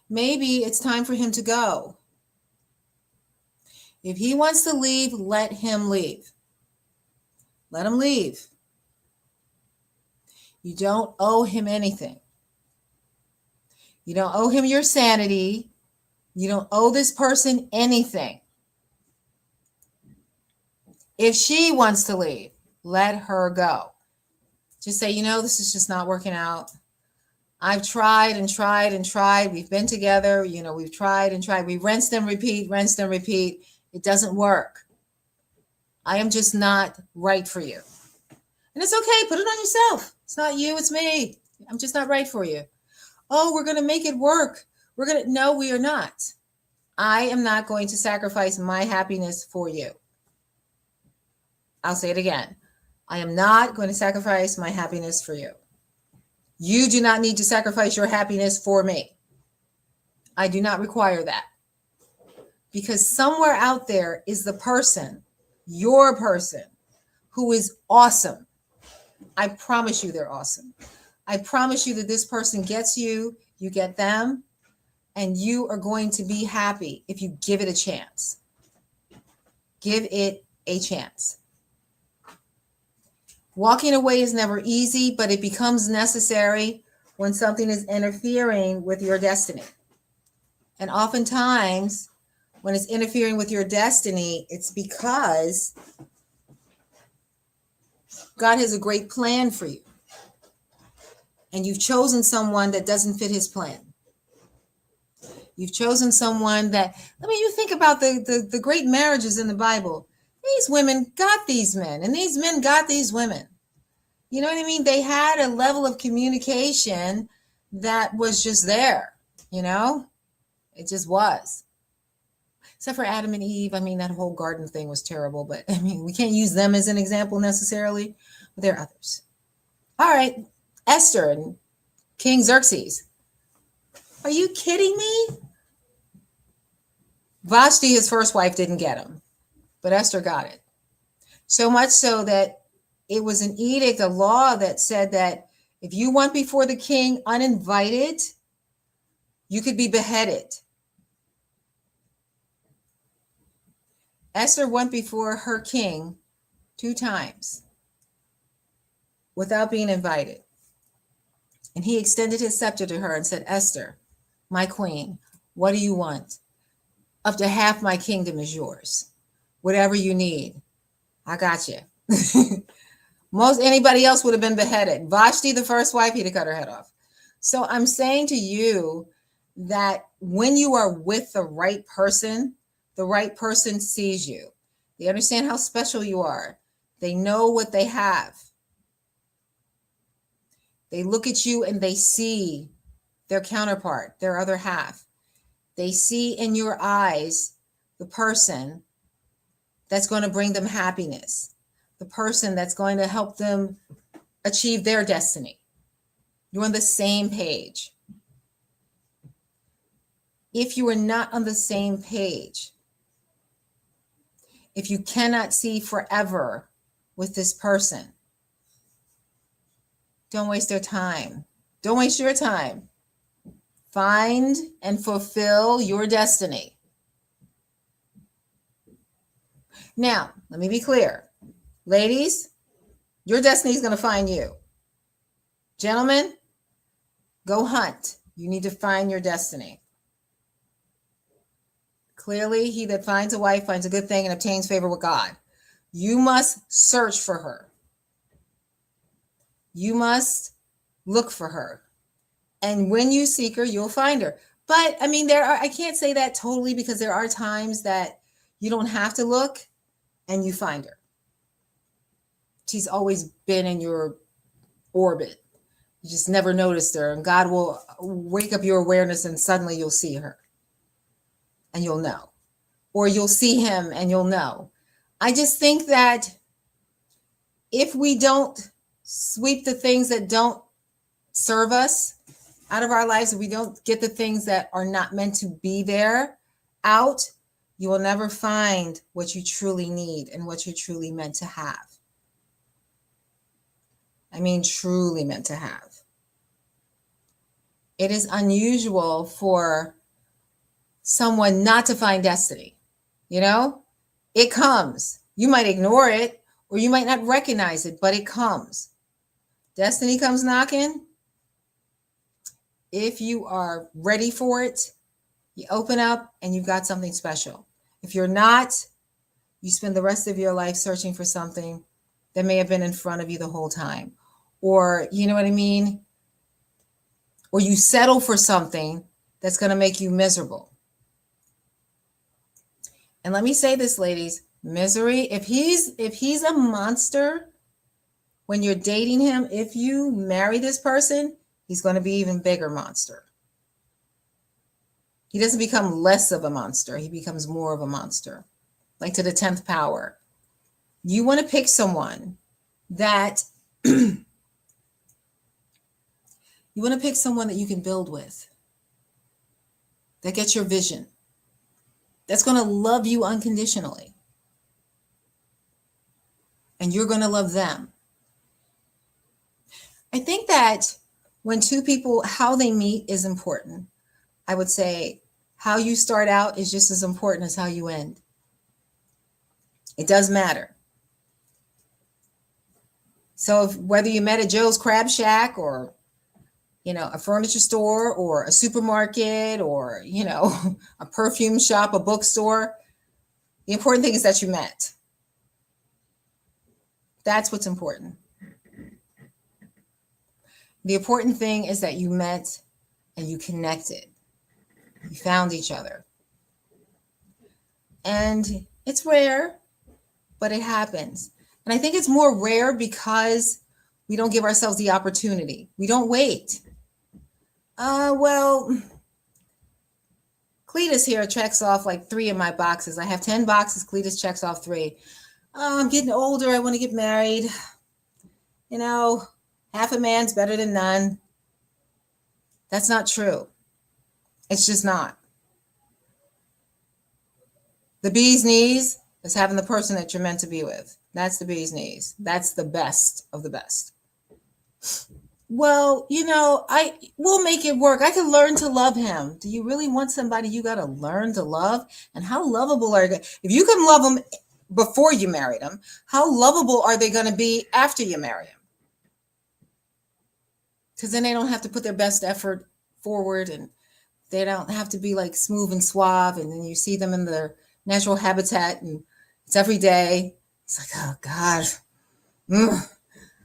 B: Maybe it's time for him to go. If he wants to leave, let him leave. Let him leave. You don't owe him anything. You don't owe him your sanity. You don't owe this person anything. If she wants to leave, let her go. Just say, this is just not working out. I've tried and tried and tried. We've been together. We've tried and tried. We rinse and repeat. It doesn't work. I am just not right for you. And it's okay. Put it on yourself. It's not you. It's me. I'm just not right for you. Oh, we're going to make it work. No, we are not. I am not going to sacrifice my happiness for you. I'll say it again. I am not going to sacrifice my happiness for you. You do not need to sacrifice your happiness for me. I do not require that. Because somewhere out there is the person, your person, who is awesome. I promise you they're awesome. I promise you that this person gets you, you get them, and you are going to be happy if you give it a chance. Give it a chance. Walking away is never easy, but it becomes necessary when something is interfering with your destiny. And oftentimes, when it's interfering with your destiny, it's because God has a great plan for you. And you've chosen someone that doesn't fit his plan. You've chosen someone that, you think about the great marriages in the Bible. These women got these men, and these men got these women. You know what I mean? They had a level of communication that was just there, It just was. Except for Adam and Eve. That whole garden thing was terrible, but we can't use them as an example necessarily, but there are others. All right, Esther and King Xerxes. Are you kidding me? Vashti, his first wife, didn't get him, but Esther got it. So much so that it was an edict, a law that said that if you went before the king uninvited, you could be beheaded. Esther went before her king 2 times without being invited. And he extended his scepter to her and said, Esther, my queen, what do you want? Up to half my kingdom is yours. Whatever you need, I got you. Most anybody else would have been beheaded. Vashti, the first wife, he'd have cut her head off. So I'm saying to you that when you are with the right person sees you. They understand how special you are. They know what they have. They look at you and they see their counterpart, their other half. They see in your eyes the person that's going to bring them happiness, the person that's going to help them achieve their destiny. You're on the same page. If you are not on the same page, if you cannot see forever with this person, don't waste their time. Don't waste your time. Find and fulfill your destiny. Now, let me be clear. Ladies, your destiny is going to find you. Gentlemen, go hunt. You need to find your destiny. Clearly, he that finds a wife finds a good thing and obtains favor with God. You must search for her. You must look for her. And when you seek her, you'll find her. But I can't say that totally, because there are times that you don't have to look and you find her. She's always been in your orbit. You just never noticed her, and God will wake up your awareness and suddenly you'll see her and you'll know, or you'll see him and you'll know. I just think that if we don't sweep the things that don't serve us out of our lives, if we don't get the things that are not meant to be there out, you will never find what you truly need and what you're truly meant to have. I mean, truly meant to have. It is unusual for someone not to find destiny. You know, it comes. You might ignore it or you might not recognize it, but it comes. Destiny comes knocking. If you are ready for it, you open up and you've got something special. If you're not, you spend the rest of your life searching for something that may have been in front of you the whole time. Or, you know what I mean? Or you settle for something that's going to make you miserable. And let me say this, ladies, misery, if he's a monster when you're dating him, if you marry this person, he's going to be even bigger monster. He doesn't become less of a monster. He becomes more of a monster, like to the 10th power. You want to pick someone that you want to pick someone that you can build with, that gets your vision, that's going to love you unconditionally. And you're going to love them. I think that when two people, how they meet is important. I would say how you start out is just as important as how you end. It does matter. So whether you met at Joe's Crab Shack or, you know, a furniture store or a supermarket or, you know, a perfume shop, a bookstore, the important thing is that you met. That's what's important. The important thing is that you met and you connected. You found each other. And it's rare, but it happens. And I think it's more rare because we don't give ourselves the opportunity. We don't wait. Well, Cletus here checks off like 3 of my boxes. I have 10 boxes. Cletus checks off 3. I'm getting older. I want to get married. You know, half a man's better than none. That's not true. It's just not. The bee's knees is having the person that you're meant to be with. That's the bee's knees. That's the best of the best. Well, you know, we'll make it work. I can learn to love him. Do you really want somebody you got to learn to love? And how lovable are they? If you can love them before you married them, how lovable are they going to be after you marry them? Because then they don't have to put their best effort forward and they don't have to be like smooth and suave. And then you see them in their natural habitat and it's every day. It's like, oh God,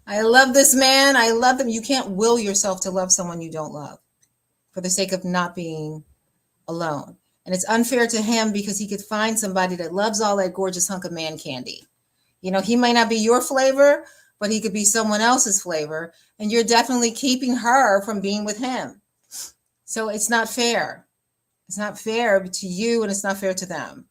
B: I love this man. I love them. You can't will yourself to love someone you don't love for the sake of not being alone. And it's unfair to him because he could find somebody that loves all that gorgeous hunk of man candy. You know, he might not be your flavor, but he could be someone else's flavor. And you're definitely keeping her from being with him. So it's not fair. It's not fair to you and it's not fair to them.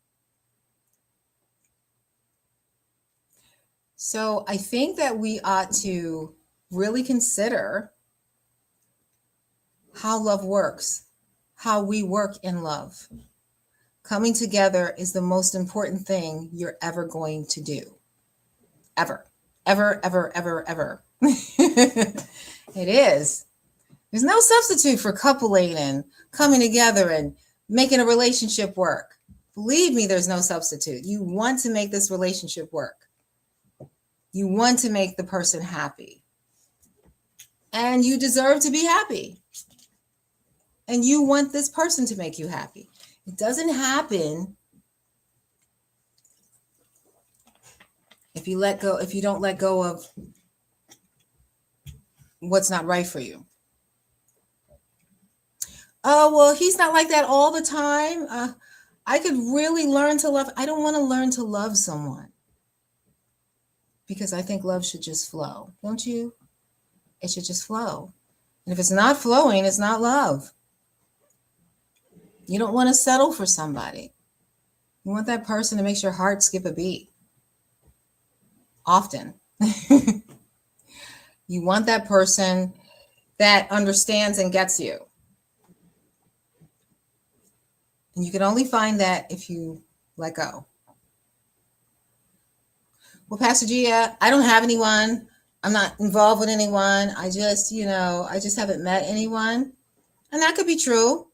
B: So I think that we ought to really consider how love works, how we work in love. Coming together is the most important thing you're ever going to do. Ever, ever, ever, ever, ever. It is. There's no substitute for coupling and coming together and making a relationship work. Believe me, there's no substitute. You want to make this relationship work. You want to make the person happy. And you deserve to be happy. And you want this person to make you happy. It doesn't happen if you don't let go of what's not right for you. Oh, well, he's not like that all the time. I could really learn to love. I don't want to learn to love someone because I think love should just flow. Don't you? It should just flow. And if it's not flowing, it's not love. You don't want to settle for somebody. You want that person that makes your heart skip a beat. Often. You want that person that understands and gets you. And you can only find that if you let go. Well, Pastor Gia, I don't have anyone. I'm not involved with anyone. I just haven't met anyone. And that could be true.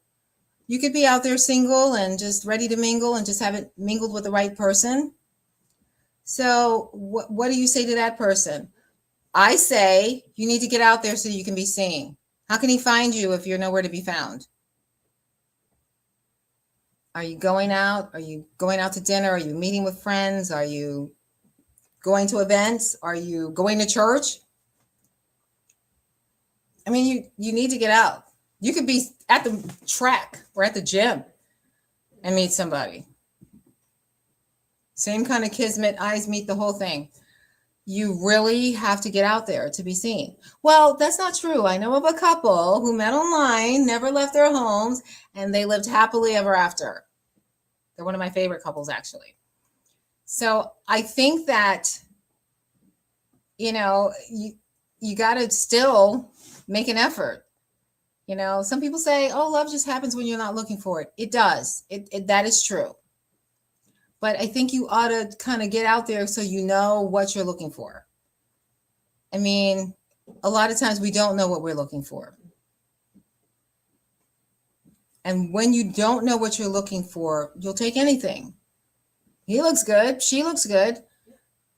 B: You could be out there single and just ready to mingle and just haven't mingled with the right person. So, what do you say to that person? I say you need to get out there so you can be seen. How can he find you if you're nowhere to be found? Are you going out? Are you going out to dinner? Are you meeting with friends? Are you going to events? Are you going to church? I mean, you need to get out. You could be at the track or at the gym and meet somebody. Same kind of kismet, eyes meet the whole thing. You really have to get out there to be seen. Well, that's not true. I know of a couple who met online, never left their homes, and they lived happily ever after. They're one of my favorite couples, actually. So I think that, you got to still make an effort. Some people say, oh, love just happens when you're not looking for it. It does. That is true. But I think you ought to kind of get out there so you know what you're looking for. I mean, a lot of times we don't know what we're looking for. And when you don't know what you're looking for, you'll take anything. He looks good. She looks good.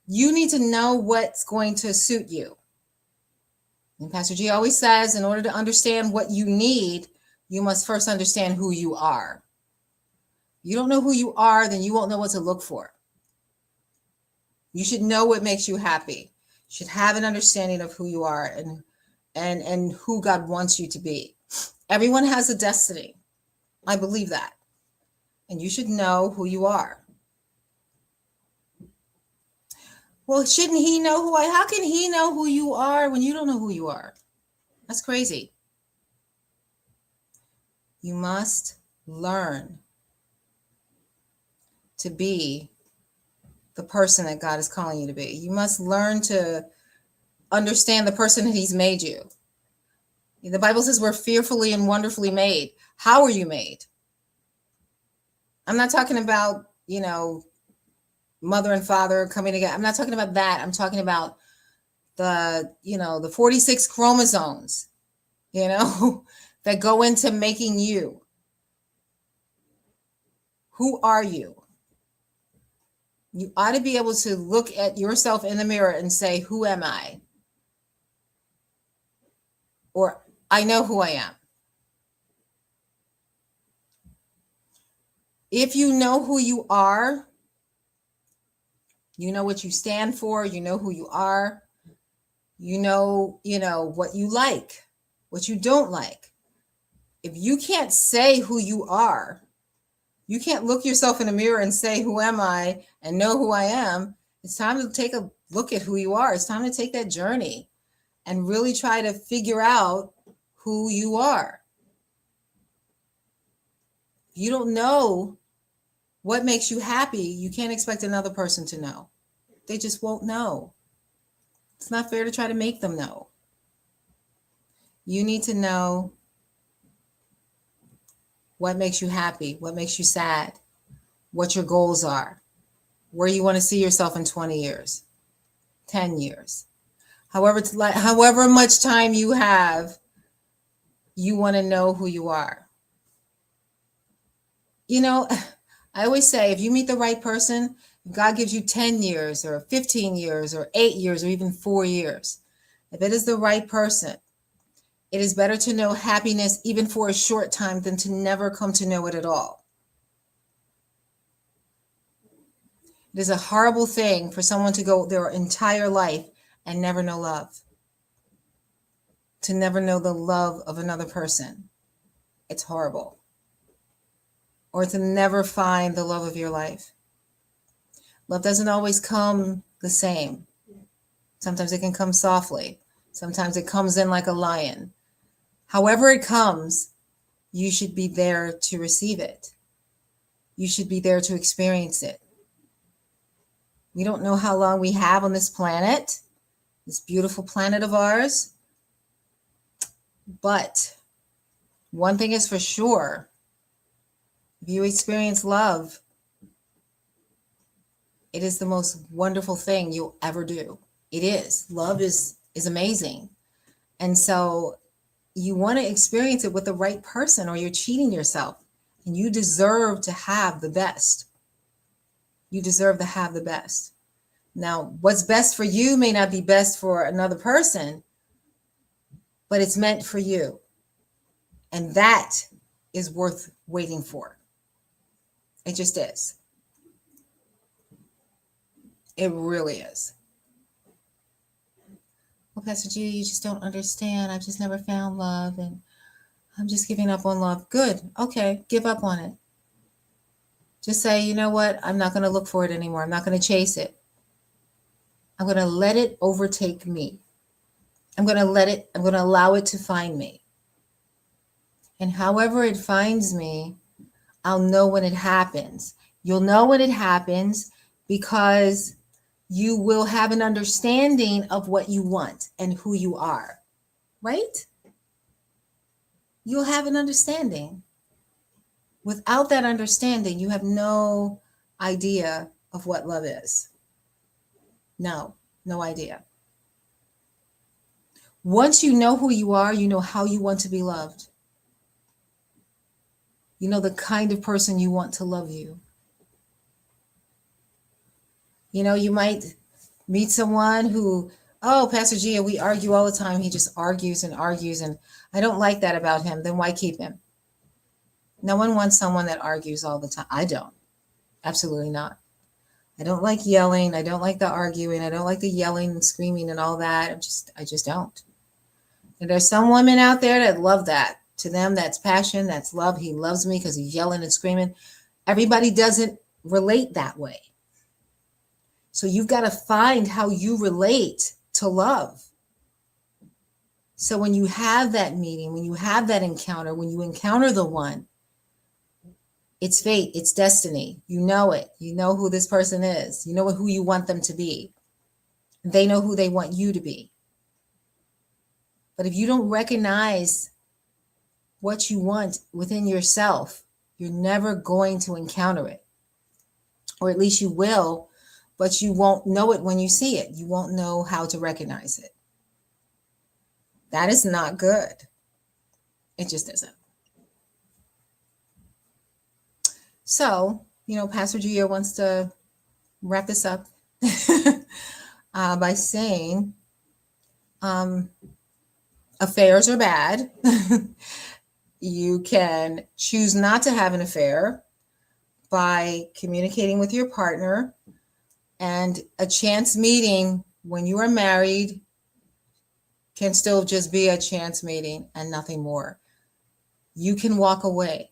B: You need to know what's going to suit you. And Pastor G always says, in order to understand what you need, you must first understand who you are. You don't know who you are, then you won't know what to look for. You should know what makes you happy. You should have an understanding of who you are and who God wants you to be. Everyone has a destiny. I believe that. And you should know who you are. Well, shouldn't he know how can he know who you are when you don't know who you are? That's crazy. You must learn to be the person that God is calling you to be. You must learn to understand the person that he's made you. The Bible says we're fearfully and wonderfully made. How are you made? I'm not talking about, mother and father coming together. I'm not talking about that. I'm talking about the 46 chromosomes, that go into making you. Who are you? You ought to be able to look at yourself in the mirror and say, who am I? Or I know who I am. If you know who you are, you know what you stand for, you know who you are, you know what you like, what you don't like. If you can't say who you are, you can't look yourself in the mirror and say, who am I, and know who I am. It's time to take a look at who you are. It's time to take that journey and really try to figure out who you are. If you don't know what makes you happy, you can't expect another person to know. They just won't know. It's not fair to try to make them know. You need to know what makes you happy, what makes you sad, what your goals are, where you want to see yourself in 20 years, 10 years. However much time you have, you want to know who you are. I always say, if you meet the right person, if God gives you 10 years or 15 years or 8 years or even 4 years, if it is the right person, it is better to know happiness even for a short time than to never come to know it at all. It is a horrible thing for someone to go their entire life and never know love, to never know the love of another person. It's horrible. Or to never find the love of your life. Love doesn't always come the same. Sometimes it can come softly. Sometimes it comes in like a lion. However it comes, you should be there to receive it. You should be there to experience it. We don't know how long we have on this planet, this beautiful planet of ours. But one thing is for sure, If you experience love, it is the most wonderful thing you'll ever do. It is. Love is amazing. And so you want to experience it with the right person or you're cheating yourself. And you deserve to have the best. You deserve to have the best. Now, what's best for you may not be best for another person, but it's meant for you. And that is worth waiting for. It just is. It really is. Well, Pastor G, you just don't understand. I've just never found love and I'm just giving up on love. Good. Okay. Give up on it. Just say, you know what? I'm not going to look for it anymore. I'm not going to chase it. I'm going to let it overtake me. I'm going to allow it to find me. And however it finds me, I'll know when it happens. You'll know when it happens because you will have an understanding of what you want and who you are, right? You'll have an understanding. Without that understanding, you have no idea of what love is. No idea. Once you know who you are, you know how you want to be loved. You know the kind of person you want to love you. You know, you might meet someone who, oh, Pastor Gia, we argue all the time. He just argues and argues, and I don't like that about him. Then why keep him? No one wants someone that argues all the time. I don't. Absolutely not. I don't like yelling. I don't like the arguing. I don't like the yelling and screaming and all that. I just don't. And there's some women out there that love that. To them, that's passion. That's love. He loves me because he's yelling and screaming. Everybody doesn't relate that way. So you've got to find how you relate to love. So when you have that meeting, when you have that encounter, when you encounter the one, it's fate, it's destiny. You know it. You know who this person is. You know who you want them to be. They know who they want you to be. But if you don't recognize what you want within yourself, you're never going to encounter it. Or at least you will, but you won't know it when you see it. You won't know how to recognize it. That is not good. It just isn't. So, Pastor Gia wants to wrap this up by saying affairs are bad. You can choose not to have an affair by communicating with your partner, and a chance meeting when you are married can still just be a chance meeting and nothing more. You can walk away.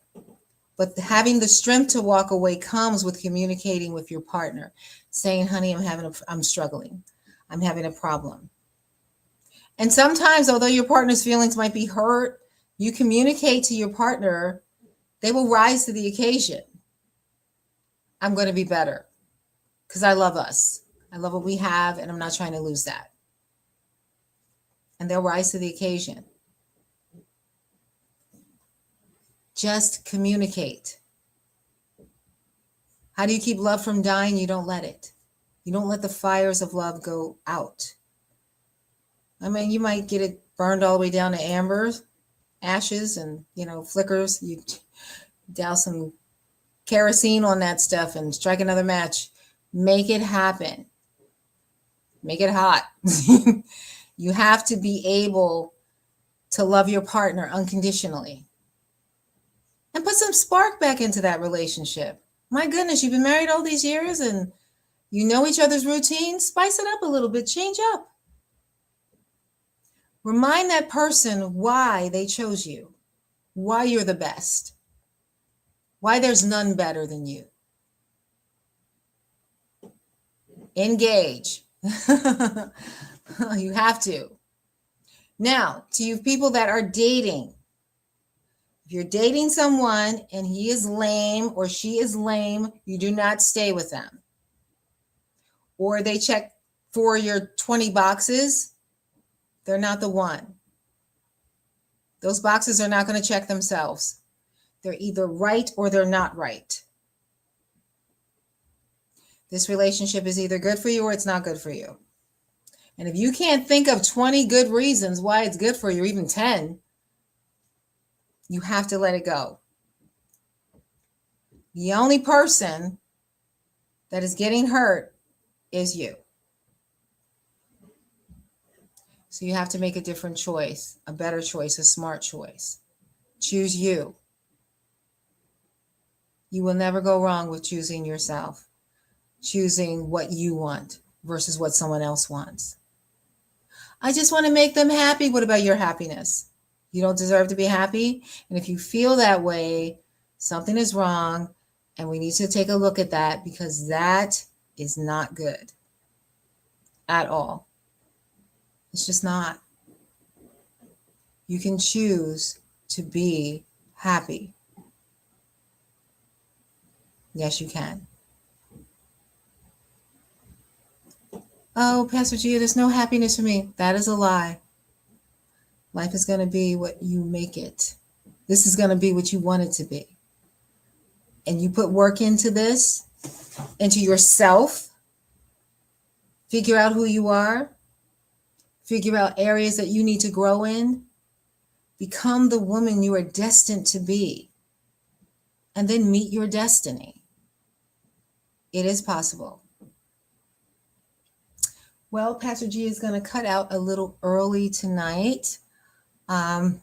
B: But having the strength to walk away comes with communicating with your partner, saying, honey, I'm struggling. I'm having a problem. And sometimes, although your partner's feelings might be hurt, you communicate to your partner, they will rise to the occasion. I'm going to be better because I love us. I love what we have, and I'm not trying to lose that. And they'll rise to the occasion. Just communicate. How do you keep love from dying? You don't let it. You don't let the fires of love go out. I mean, you might get it burned all the way down to ashes and, flickers. You douse some kerosene on that stuff and strike another match. Make it happen. Make it hot. You have to be able to love your partner unconditionally. And put some spark back into that relationship. My goodness, you've been married all these years and you know each other's routines. Spice it up a little bit. Change up. Remind that person why they chose you, why you're the best, why there's none better than you. Engage. You have to. Now, to you people that are dating, if you're dating someone and he is lame or she is lame, you do not stay with them. Or they check for your 20 boxes, they're not the one. Those boxes are not going to check themselves. They're either right or they're not right. This relationship is either good for you or it's not good for you. And if you can't think of 20 good reasons why it's good for you, or even 10, you have to let it go. The only person that is getting hurt is you. So you have to make a different choice, a better choice, a smart choice. Choose you. You will never go wrong with choosing yourself, choosing what you want versus what someone else wants. I just want to make them happy. What about your happiness? You don't deserve to be happy. And if you feel that way, something is wrong. And we need to take a look at that, because that is not good at all. It's just not. You can choose to be happy. Yes, you can. Oh, Pastor Gia, there's no happiness for me. That is a lie. Life is going to be what you make it. This is going to be what you want it to be. And you put work into this, into yourself. Figure out who you are. Figure out areas that you need to grow in. Become the woman you are destined to be. And then meet your destiny. It is possible. Well, Pastor G is going to cut out a little early tonight. Coming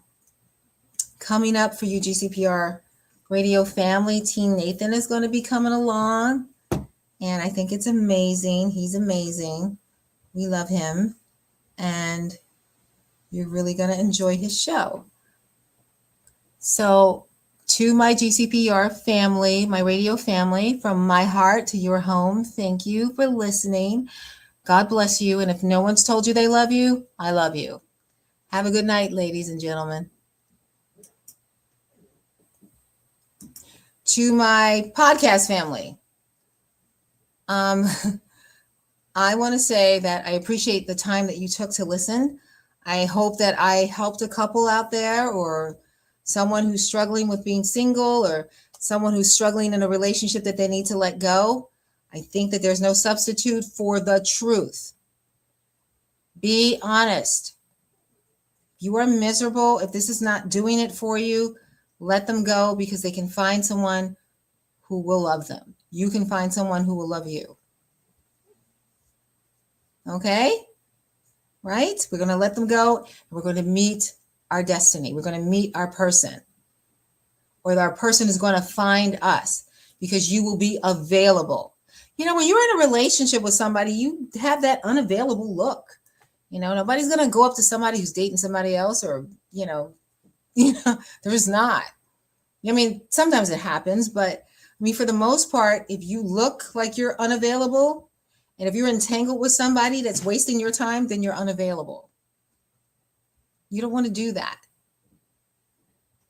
B: up for you, GCPR Radio family, Teen Nathan is going to be coming along. And I think it's amazing. He's amazing. We love him. And you're really going to enjoy his show. So, to my GCPR family, my radio family, from my heart to your home, thank you for listening. God bless you. And if no one's told you they love you, I love you. Have a good night, ladies and gentlemen. To my podcast family, I want to say that I appreciate the time that you took to listen. I hope that I helped a couple out there, or someone who's struggling with being single, or someone who's struggling in a relationship that they need to let go. I think that there's no substitute for the truth. Be honest. If you are miserable, if this is not doing it for you, let them go, because they can find someone who will love them. You can find someone who will love you. Okay? Right? We're going to let them go, and we're going to meet our destiny. We're going to meet our person. Or our person is going to find us, because you will be available. You know, when you're in a relationship with somebody, you have that unavailable look. You know, nobody's going to go up to somebody who's dating somebody else, or, there's not. I mean, sometimes it happens, but I mean, for the most part, if you look like you're unavailable, and if you're entangled with somebody that's wasting your time, then you're unavailable. You don't want to do that.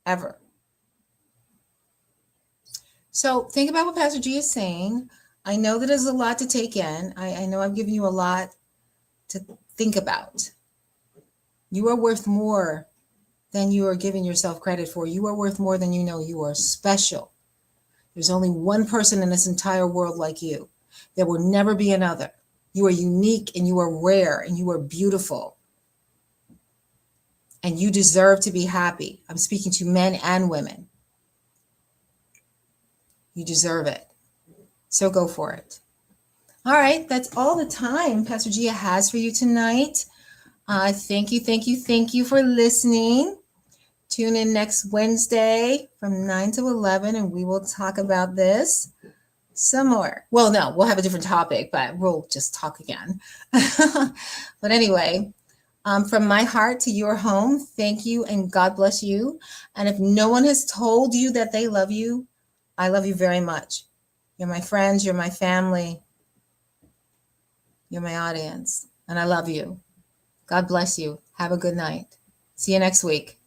B: Ever. So think about what Pastor G is saying. I know that there's a lot to take in. I know I've given you a lot to think about. You are worth more than you are giving yourself credit for. You are worth more than you know. You are special. There's only one person in this entire world like you. There will never be another. You are unique, and you are rare, and you are beautiful. And you deserve to be happy. I'm speaking to men and women. You deserve it. So go for it. All right, that's all the time Pastor Gia has for you tonight. Thank you for listening. Tune in next Wednesday from 9 to 11, and we will talk about this some more. Well, no, we'll have a different topic, but we'll just talk again. But anyway, from my heart to your home, thank you, and God bless you. And if no one has told you that they love you, I love you very much. You're my friends, you're my family, you're my audience, and I love you. God bless you. Have a good night. See you next week.